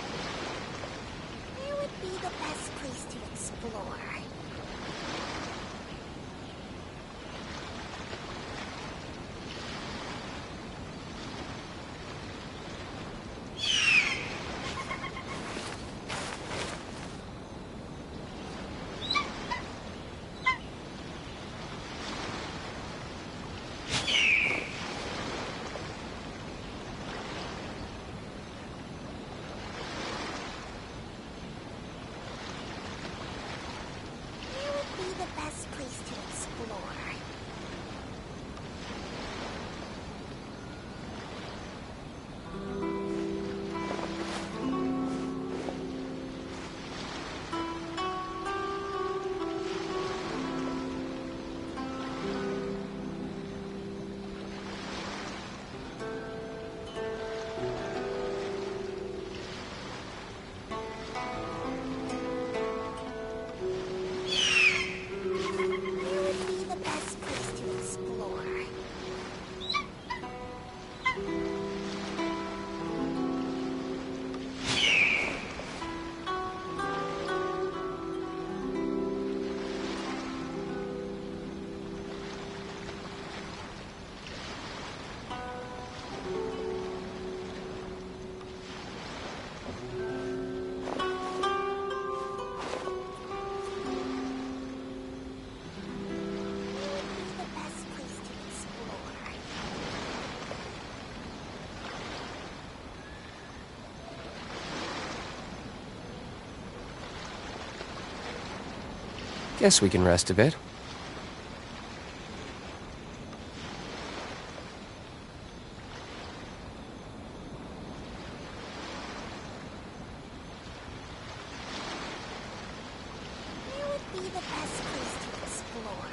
Where would be the best place to explore? Guess we can rest a bit. Where would be the best place to explore?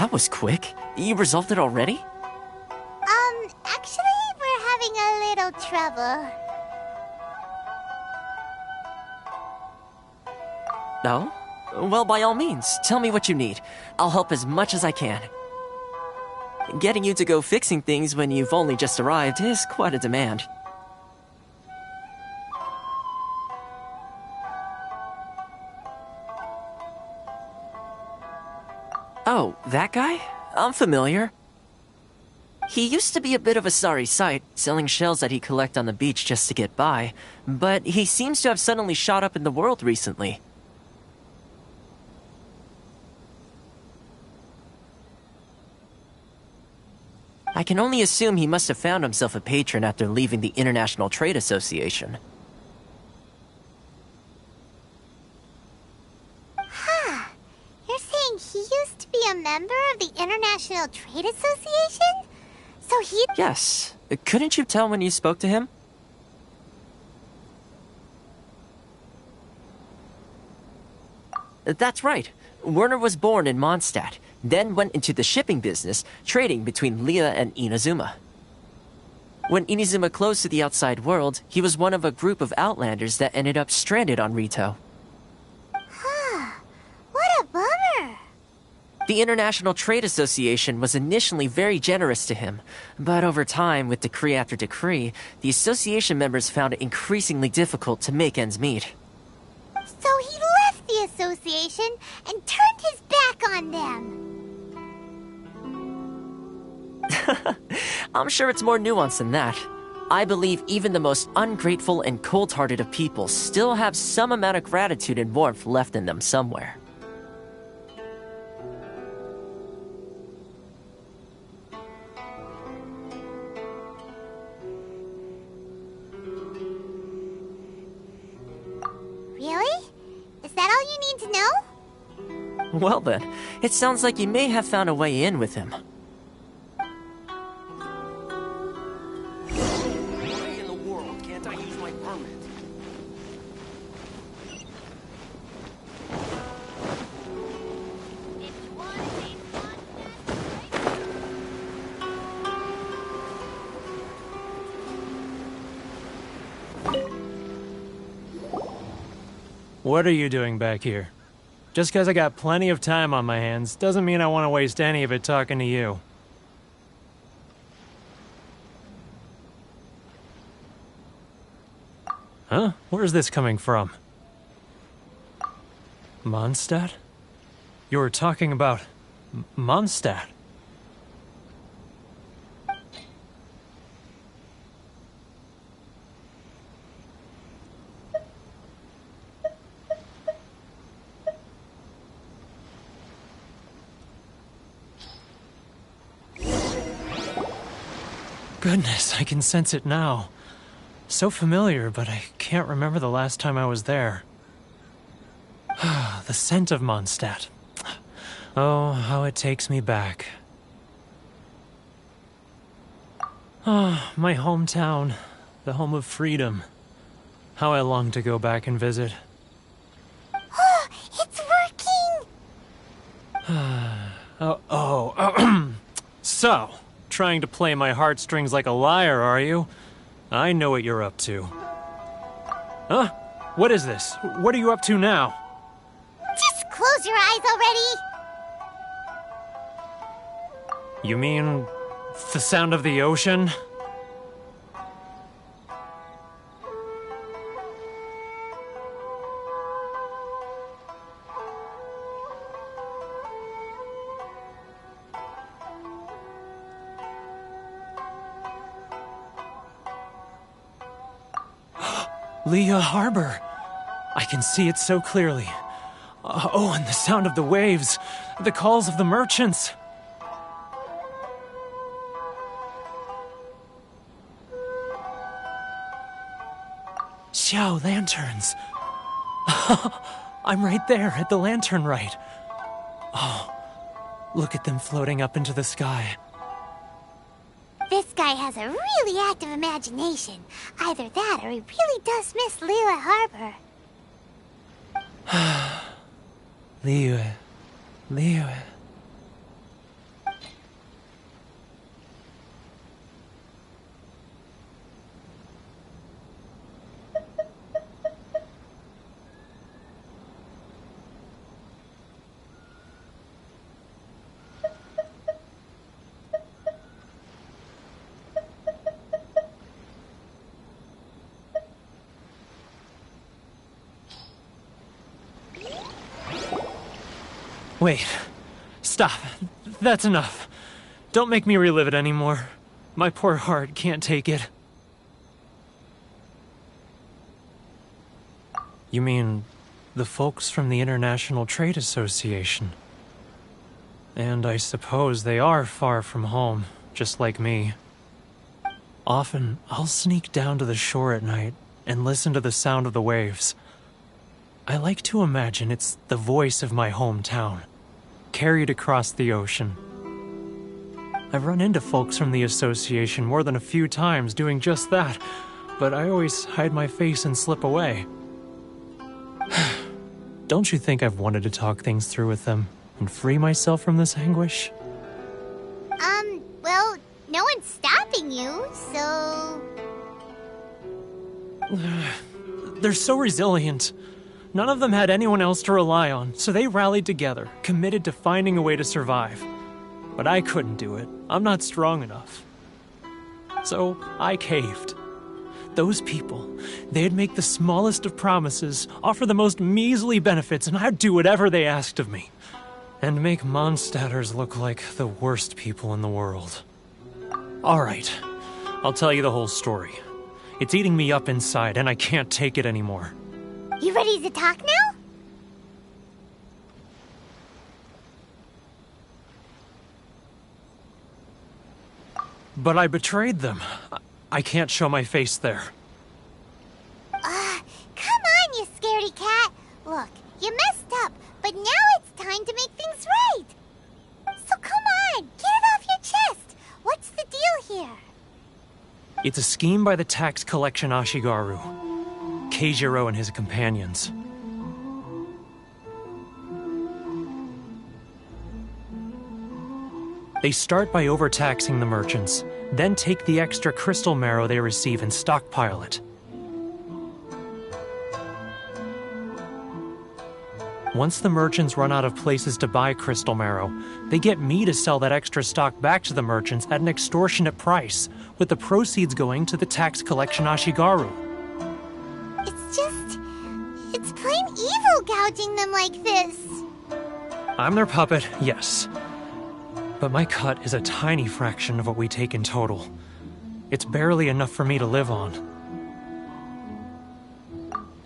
That was quick. You resolved it already? Actually, we're having a little trouble. No? Well, by all means, tell me what you need. I'll help as much as I can. Getting you to go fixing things when you've only just arrived is quite a demand. Oh, that guy? I'm familiar. He used to be a bit of a sorry sight, selling shells that he collect on the beach just to get by, but he seems to have suddenly shot up in the world recently. I can only assume he must have found himself a patron after leaving the International Trade Association. Huh. You're saying he used to be a member of the International Trade Association? So he... Yes. Couldn't you tell when you spoke to him? That's right. Werner was born in Mondstadt, then went into the shipping business, trading between Leah and Inazuma. When Inazuma closed to the outside world, he was one of a group of outlanders that ended up stranded on Rito. Huh. What a bummer. The International Trade Association was initially very generous to him, but over time, with decree after decree, the association members found it increasingly difficult to make ends meet. So he left the association and turned his back on them. I'm sure it's more nuanced than that. I believe even the most ungrateful and cold-hearted of people still have some amount of gratitude and warmth left in them somewhere. Really? Is that all you need to know? Well then, it sounds like you may have found a way in with him. Why in the world can't I use my permit? What are you doing back here? Just because I got plenty of time on my hands doesn't mean I want to waste any of it talking to you. Huh? Where's this coming from? Mondstadt? You were talking about Mondstadt. Goodness, I can sense it now. So familiar, but I can't remember the last time I was there. The scent of Mondstadt. Oh, how it takes me back. Ah, my hometown. The home of freedom. How I long to go back and visit. Oh, it's working! So, trying to play my heartstrings like a liar, are you? I know what you're up to. Huh? What is this? What are you up to now? Just close your eyes already! You mean the sound of the ocean? Leah Harbor. I can see it so clearly. Oh, and the sound of the waves. The calls of the merchants. Xiao lanterns. I'm right there at the lantern right. Oh, look at them floating up into the sky. This guy has a really active imagination. Either that or he really does miss Liyue Harbor. Liyue. Wait. Stop. That's enough. Don't make me relive it anymore. My poor heart can't take it. You mean the folks from the International Trade Association? And I suppose they are far from home, just like me. Often, I'll sneak down to the shore at night and listen to the sound of the waves. I like to imagine it's the voice of my hometown, carried across the ocean. I've run into folks from the association more than a few times doing just that, but I always hide my face and slip away. Don't you think I've wanted to talk things through with them and free myself from this anguish? Well, no one's stopping you, so... They're so resilient. None of them had anyone else to rely on, so they rallied together, committed to finding a way to survive. But I couldn't do it. I'm not strong enough. So I caved. Those people, they'd make the smallest of promises, offer the most measly benefits, and I'd do whatever they asked of me. And make Mondstadters look like the worst people in the world. Alright, I'll tell you the whole story. It's eating me up inside, and I can't take it anymore. You ready to talk now? But I betrayed them. I can't show my face there. Come on, you scaredy cat. Look, you messed up, but now it's time to make things right. So come on, get it off your chest. What's the deal here? It's a scheme by the tax collection Ashigaru, Keijiro and his companions. They start by overtaxing the merchants, then take the extra crystal marrow they receive and stockpile it. Once the merchants run out of places to buy crystal marrow, they get me to sell that extra stock back to the merchants at an extortionate price, with the proceeds going to the tax collection Ashigaru. It's plain evil gouging them like this. I'm their puppet, yes. But my cut is a tiny fraction of what we take in total. It's barely enough for me to live on.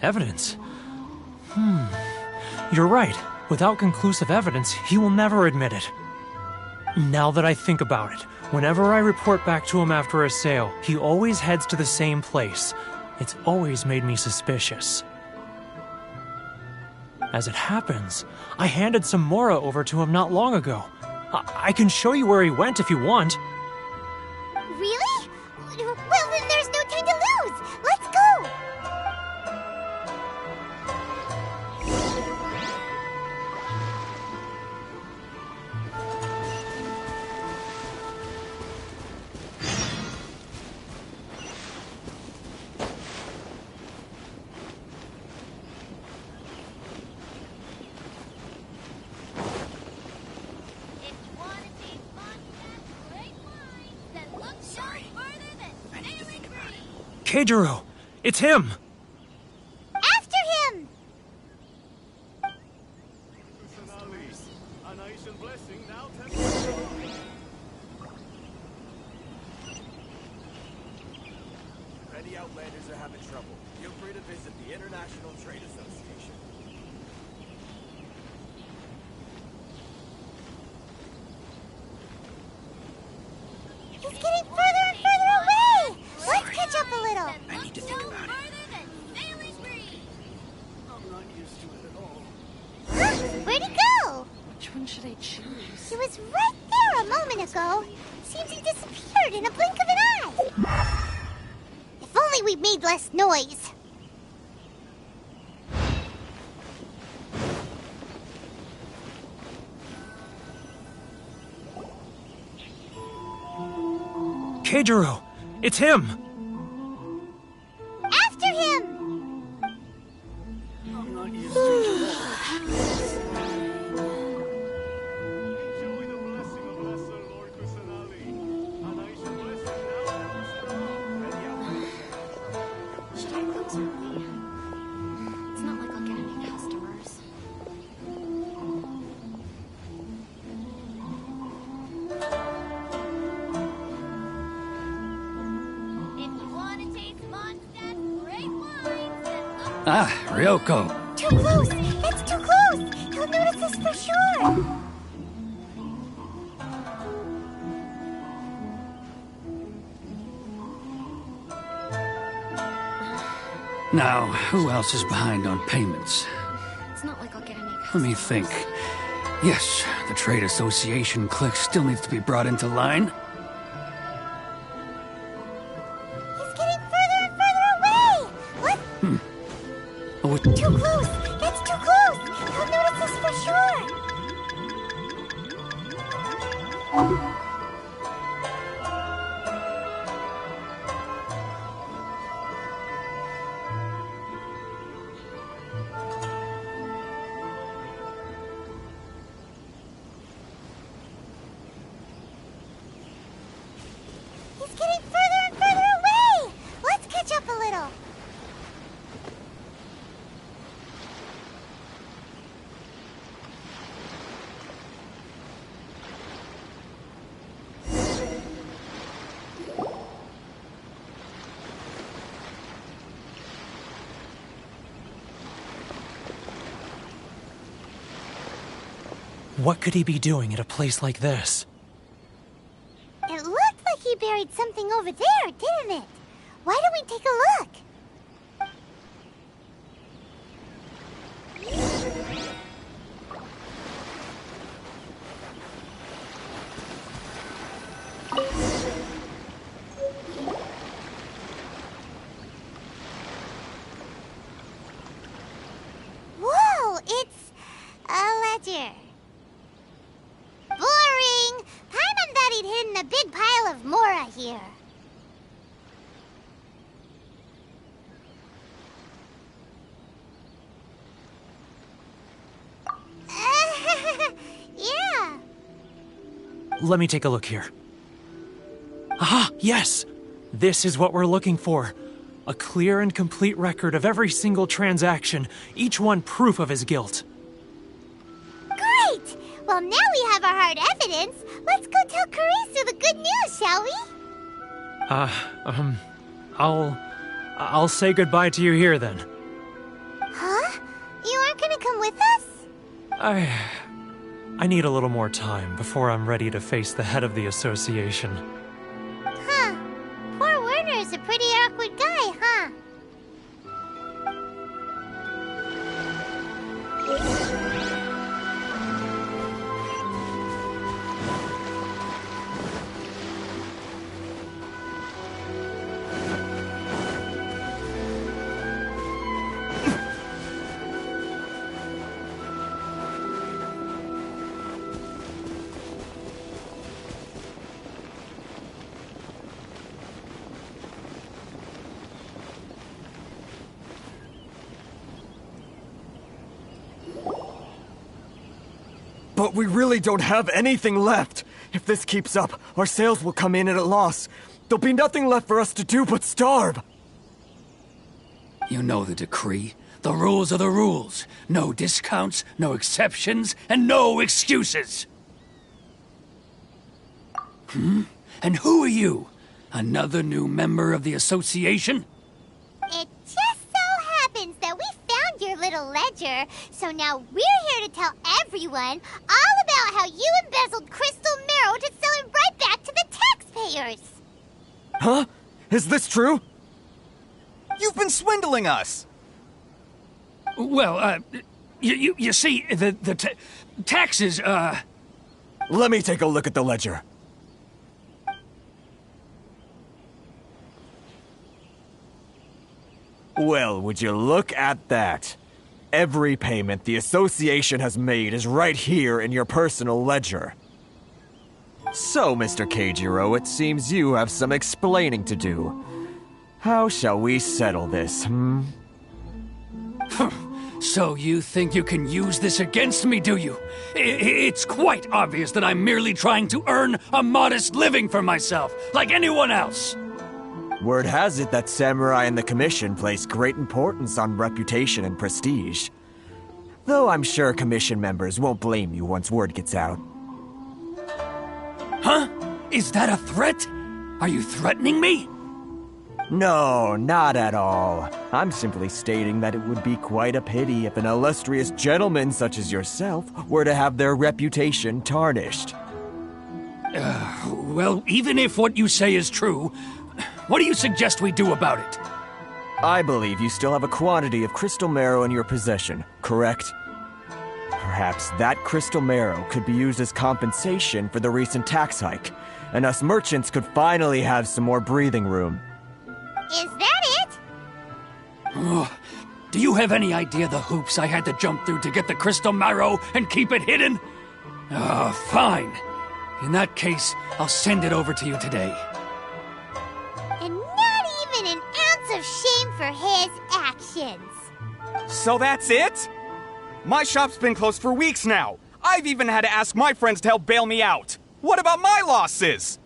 Evidence? You're right. Without conclusive evidence, he will never admit it. Now that I think about it, whenever I report back to him after a sale, he always heads to the same place. It's always made me suspicious. As it happens, I handed some Mora over to him not long ago. I can show you where he went if you want. Really? Well, then there's no time to lose. Let's go! Keijiro! It's him! After him! If any Outlanders are having trouble, feel free to visit the International Trade Association. He's getting further and further away! Let's catch up a little. I need to think about it. I'm not used to it at all. Huh? Where'd he go? Which one should I choose? He was right there a moment ago. Seems he disappeared in a blink of an eye. If only we made less noise. Keijiro! It's him! After him! I'm not used to it at all. Should I close early? It's not like I'll get any customers. Ah, Ryoko. Too close! It's too close! He'll notice us for sure! Now, who else is behind on payments? It's not like I'll get any. Let me think. Yes, the Trade Association clique still needs to be brought into line. He's getting further and further away! What? Oh, Too close! It's too close! He'll notice us for sure! He's getting further and further away! Let's catch up a little. What could he be doing at a place like this? It looked like he buried something over there, didn't it? Why don't we take a look? Whoa, it's a ledger. Boring! Paimon thought he'd hidden a big pile of Mora here. Yeah. Let me take a look here. Aha, yes! This is what we're looking for. A clear and complete record of every single transaction, each one proof of his guilt. Great! Well, now we have our hard evidence. Let's go tell Karisu the good news, shall we? I'll say goodbye to you here then. Huh? You aren't gonna come with us? I need a little more time before I'm ready to face the head of the association. Huh. Poor Werner's a pretty awkward guy, huh? But we really don't have anything left. If this keeps up, our sales will come in at a loss. There'll be nothing left for us to do but starve. You know the decree. The rules are the rules. No discounts, no exceptions, and no excuses. And who are you? Another new member of the association? It just so happens that we found your little ledger, so now we're here to tell everyone all about how you embezzled crystal marrow to sell it right back to the taxpayers. Huh? Is this true? You've been swindling us! Well, you see, the taxes, Let me take a look at the ledger. Well, would you look at that? Every payment the association has made is right here in your personal ledger. So, Mr. Keijiro, it seems you have some explaining to do. How shall we settle this, So you think you can use this against me, do you? It's quite obvious that I'm merely trying to earn a modest living for myself, like anyone else. Word has it that samurai and the commission place great importance on reputation and prestige. Though I'm sure commission members won't blame you once word gets out. Huh? Is that a threat? Are you threatening me? No, not at all. I'm simply stating that it would be quite a pity if an illustrious gentleman such as yourself were to have their reputation tarnished. Well, even if what you say is true, what do you suggest we do about it? I believe you still have a quantity of crystal marrow in your possession, correct? Perhaps that crystal marrow could be used as compensation for the recent tax hike, and us merchants could finally have some more breathing room. Is that it? Oh, do you have any idea the hoops I had to jump through to get the crystal marrow and keep it hidden? Fine. In that case, I'll send it over to you today. And not even an ounce of shame for his actions. So that's it? My shop's been closed for weeks now. I've even had to ask my friends to help bail me out. What about my losses?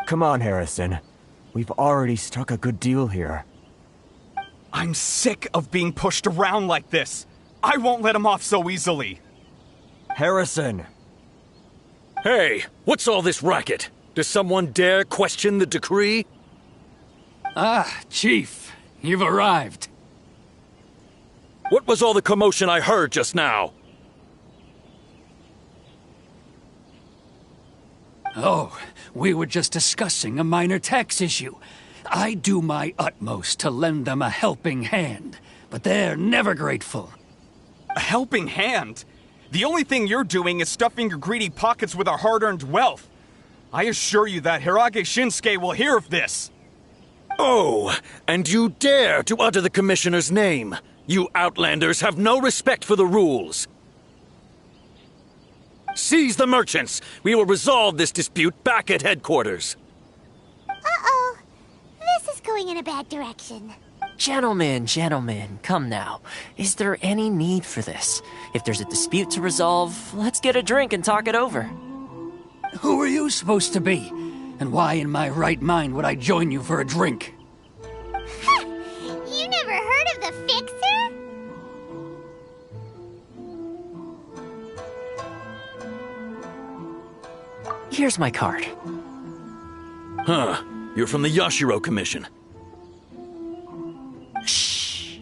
Come on, Harrison. We've already struck a good deal here. I'm sick of being pushed around like this. I won't let him off so easily. Harrison! Hey, what's all this racket? Does someone dare question the decree? Ah, Chief, you've arrived. What was all the commotion I heard just now? Oh, we were just discussing a minor tax issue. I do my utmost to lend them a helping hand, but they're never grateful. A helping hand? The only thing you're doing is stuffing your greedy pockets with our hard-earned wealth. I assure you that Hirage Shinsuke will hear of this. Oh, and you dare to utter the Commissioner's name. You Outlanders have no respect for the rules. Seize the merchants. We will resolve this dispute back at headquarters. Uh-oh. This is going in a bad direction. Gentlemen, come now. Is there any need for this? If there's a dispute to resolve, let's get a drink and talk it over. Who are you supposed to be? And why in my right mind would I join you for a drink? You never heard of the Fixer? Here's my card. Huh. You're from the Yashiro Commission. Shh.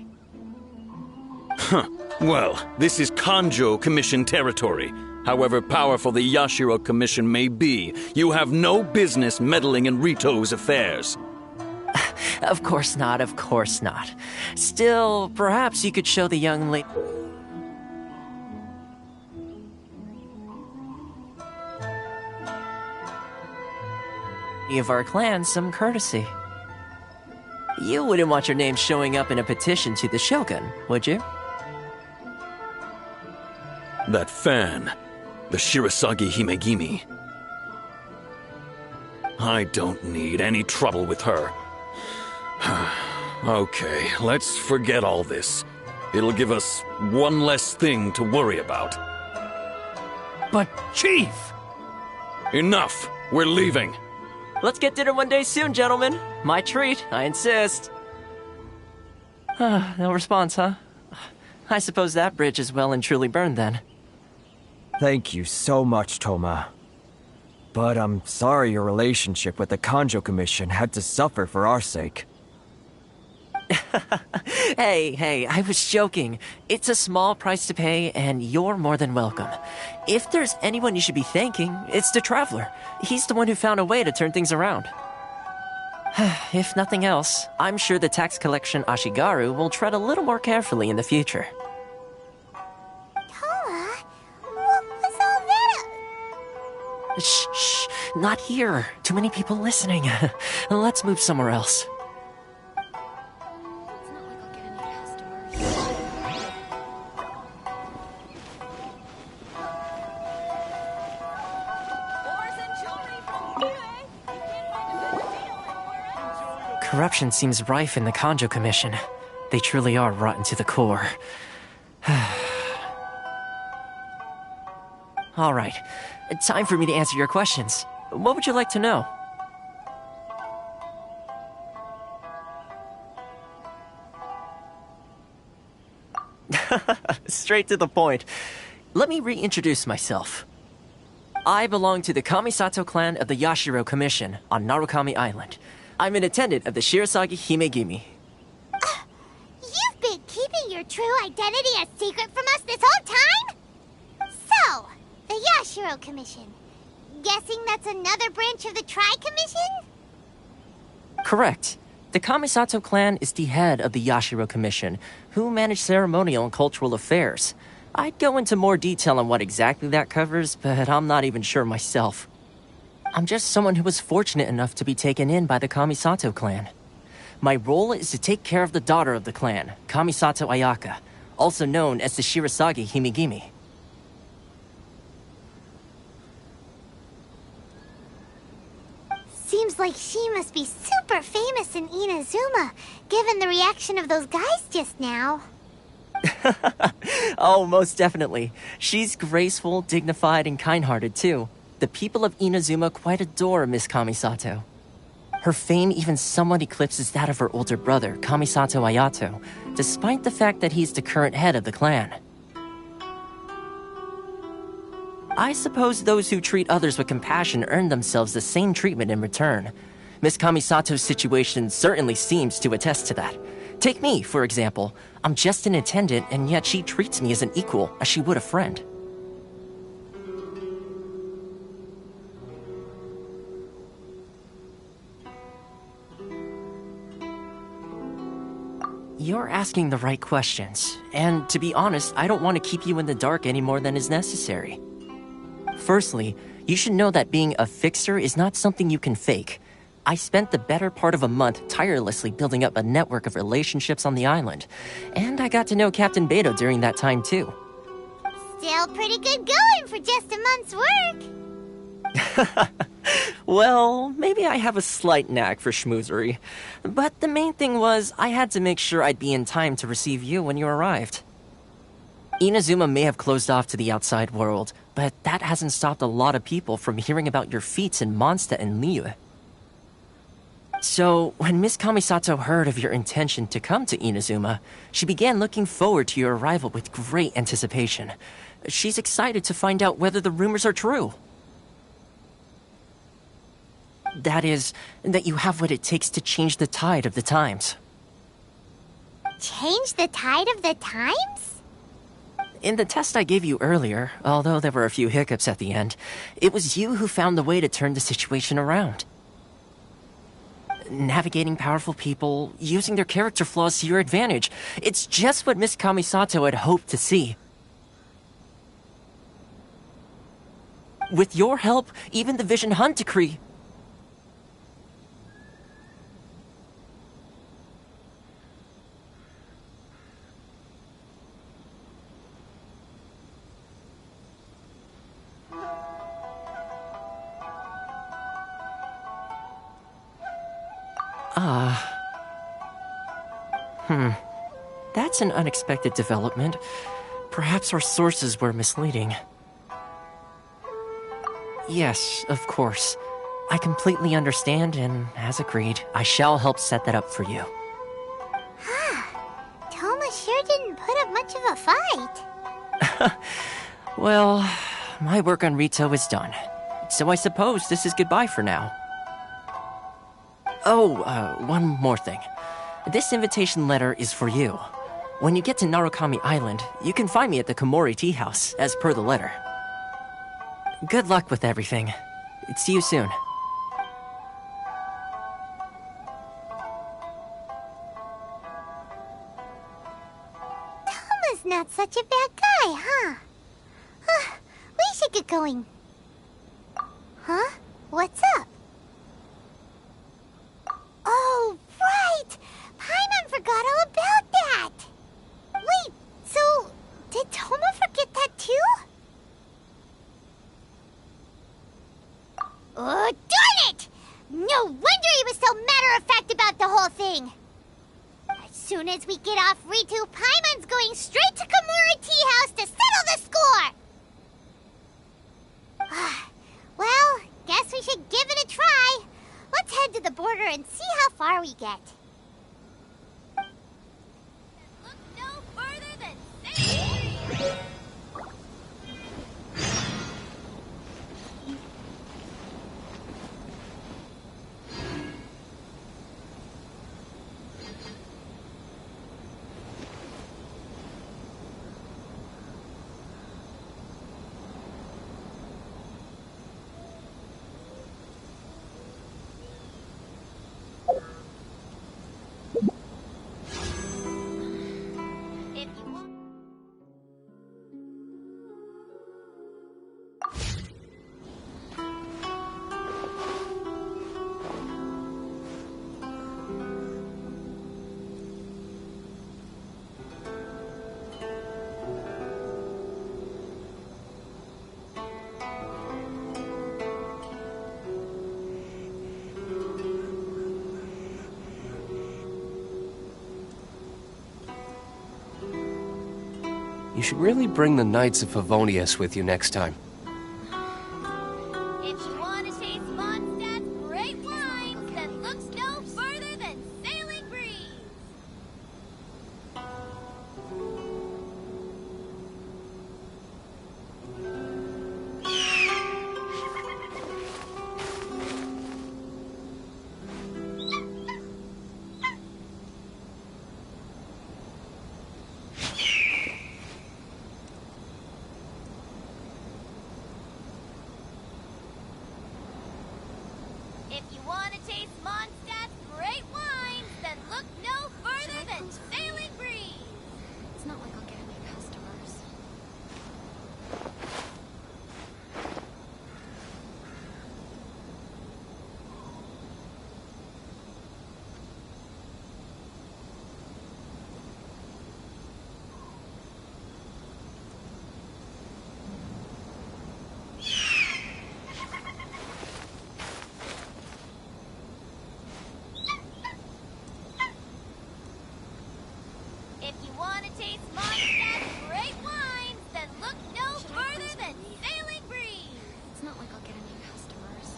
Huh. Well, this is Kanjo Commission territory. However powerful the Yashiro Commission may be, you have no business meddling in Rito's affairs. Of course not. Still, perhaps you could show the young lady... of our clan some courtesy. You wouldn't want your name showing up in a petition to the Shogun, would you? That fan, the Shirasagi Himegimi. I don't need any trouble with her. Okay, let's forget all this. It'll give us one less thing to worry about. But, Chief! Enough! We're leaving. Let's get dinner one day soon, gentlemen. My treat, I insist. No response, huh? I suppose that bridge is well and truly burned then. Thank you so much, Toma. But I'm sorry your relationship with the Kanjo Commission had to suffer for our sake. Hey, I was joking. It's a small price to pay, and you're more than welcome. If there's anyone you should be thanking, it's the Traveler. He's the one who found a way to turn things around. If nothing else, I'm sure the tax collection Ashigaru will tread a little more carefully in the future. Toma, what was all that? Shh, not here. Too many people listening. Let's move somewhere else. Corruption seems rife in the Kanjo Commission. They truly are rotten to the core. All right, time for me to answer your questions. What would you like to know? Straight to the point. Let me reintroduce myself. I belong to the Kamisato clan of the Yashiro Commission on Narukami Island. I'm an attendant of the Shirasagi Himegimi. true identity a secret from us this whole time? So, the Yashiro Commission. Guessing that's another branch of the Tri-Commission? Correct. The Kamisato clan is the head of the Yashiro Commission, who manage ceremonial and cultural affairs. I'd go into more detail on what exactly that covers, but I'm not even sure myself. I'm just someone who was fortunate enough to be taken in by the Kamisato clan. My role is to take care of the daughter of the clan, Kamisato Ayaka, also known as the Shirasagi Himigimi. Seems like she must be super famous in Inazuma, given the reaction of those guys just now. Oh, most definitely. She's graceful, dignified, and kind-hearted, too. The people of Inazuma quite adore Miss Kamisato. Her fame even somewhat eclipses that of her older brother, Kamisato Ayato, despite the fact that he's the current head of the clan. I suppose those who treat others with compassion earn themselves the same treatment in return. Miss Kamisato's situation certainly seems to attest to that. Take me, for example. I'm just an attendant, and yet she treats me as an equal, as she would a friend. You're asking the right questions, and to be honest, I don't want to keep you in the dark any more than is necessary. Firstly, you should know that being a fixer is not something you can fake. I spent the better part of a month tirelessly building up a network of relationships on the island, and I got to know Captain Beto during that time too. Still pretty good going for just a month's work. Well, maybe I have a slight knack for schmoozery, but the main thing was I had to make sure I'd be in time to receive you when you arrived. Inazuma may have closed off to the outside world, but that hasn't stopped a lot of people from hearing about your feats in Mondstadt and Liyue. So, when Miss Kamisato heard of your intention to come to Inazuma, she began looking forward to your arrival with great anticipation. She's excited to find out whether the rumors are true. That is, that you have what it takes to change the tide of the times. Change the tide of the times? In the test I gave you earlier, although there were a few hiccups at the end, it was you who found the way to turn the situation around. Navigating powerful people, using their character flaws to your advantage. It's just what Miss Kamisato had hoped to see. With your help, even the Vision Hunt Decree... That's an unexpected development. Perhaps our sources were misleading. Yes, of course. I completely understand, and as agreed, I shall help set that up for you. Toma sure didn't put up much of a fight. Well, my work on Rito is done. So I suppose this is goodbye for now. Oh, one more thing. This invitation letter is for you. When you get to Narukami Island, you can find me at the Komori Tea House, as per the letter. Good luck with everything. See you soon. Toma's not such a bad guy, huh? We should get going. Huh? What's up? Oh, right! Paimon forgot all about that! Wait, so did Toma forget that too? Oh, darn it! No wonder he was so matter-of-fact about the whole thing! As soon as we get off Ritu, Paimon's going straight to Komori Tea House to settle the score! Well, guess we should give it a try. Let's head to the border and see how far we get. Look no further than safety! You should really bring the Knights of Favonius with you next time. If you want to taste Mondstadt's great wines, then look no further than Sailing Breeze. If you want to taste Mondstadt's great wines, then look no further than Sailing Breeze. It's not like I'll get any customers. If you want to taste Mondstadt's great wines, then look no further than Sailing Breeze. It's not like I'll get any customers.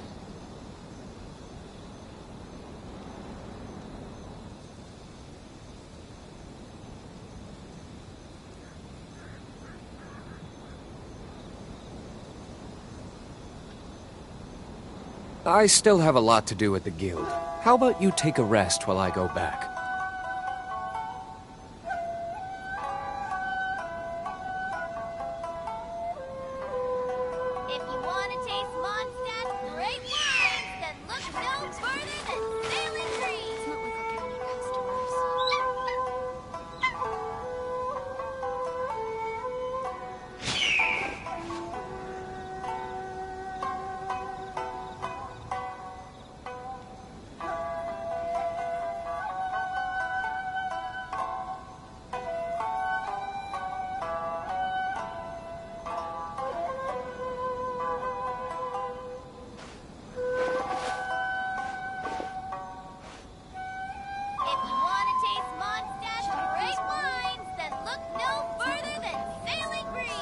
I still have a lot to do at the guild. How about you take a rest while I go back? If you want to taste Mondstadt's great wines, then look no further than Sailing Breeze. It's not like I'll get any customers. If you want to taste Mondstadt's great wines, then look no further than Sailing Breeze.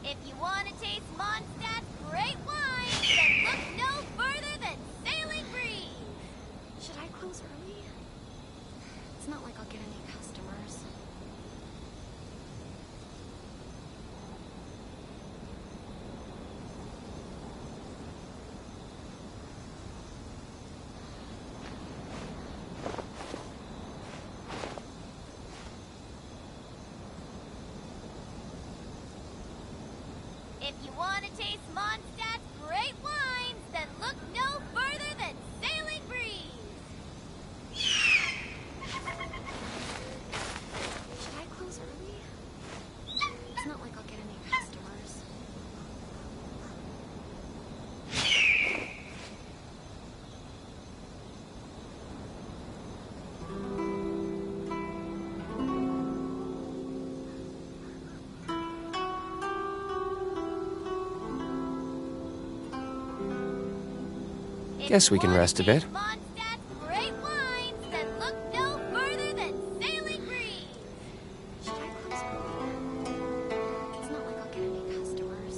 If you want to taste Mondstadt's great wines, then look no further than Sailing Breeze. Should I close early? It's not like I'll get any customers. If you want to taste Mondstadt's great wines, then look no further than Sailing Breeze. Should I close early? It's not like I'll get any customers. Guess we can rest a bit. Mondstadt's great wines, then look no further than Sailing Breeze. Should I close early? It's not like I'll get any customers.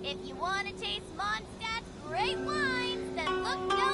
If you want to taste Mondstadt's great wines, then look no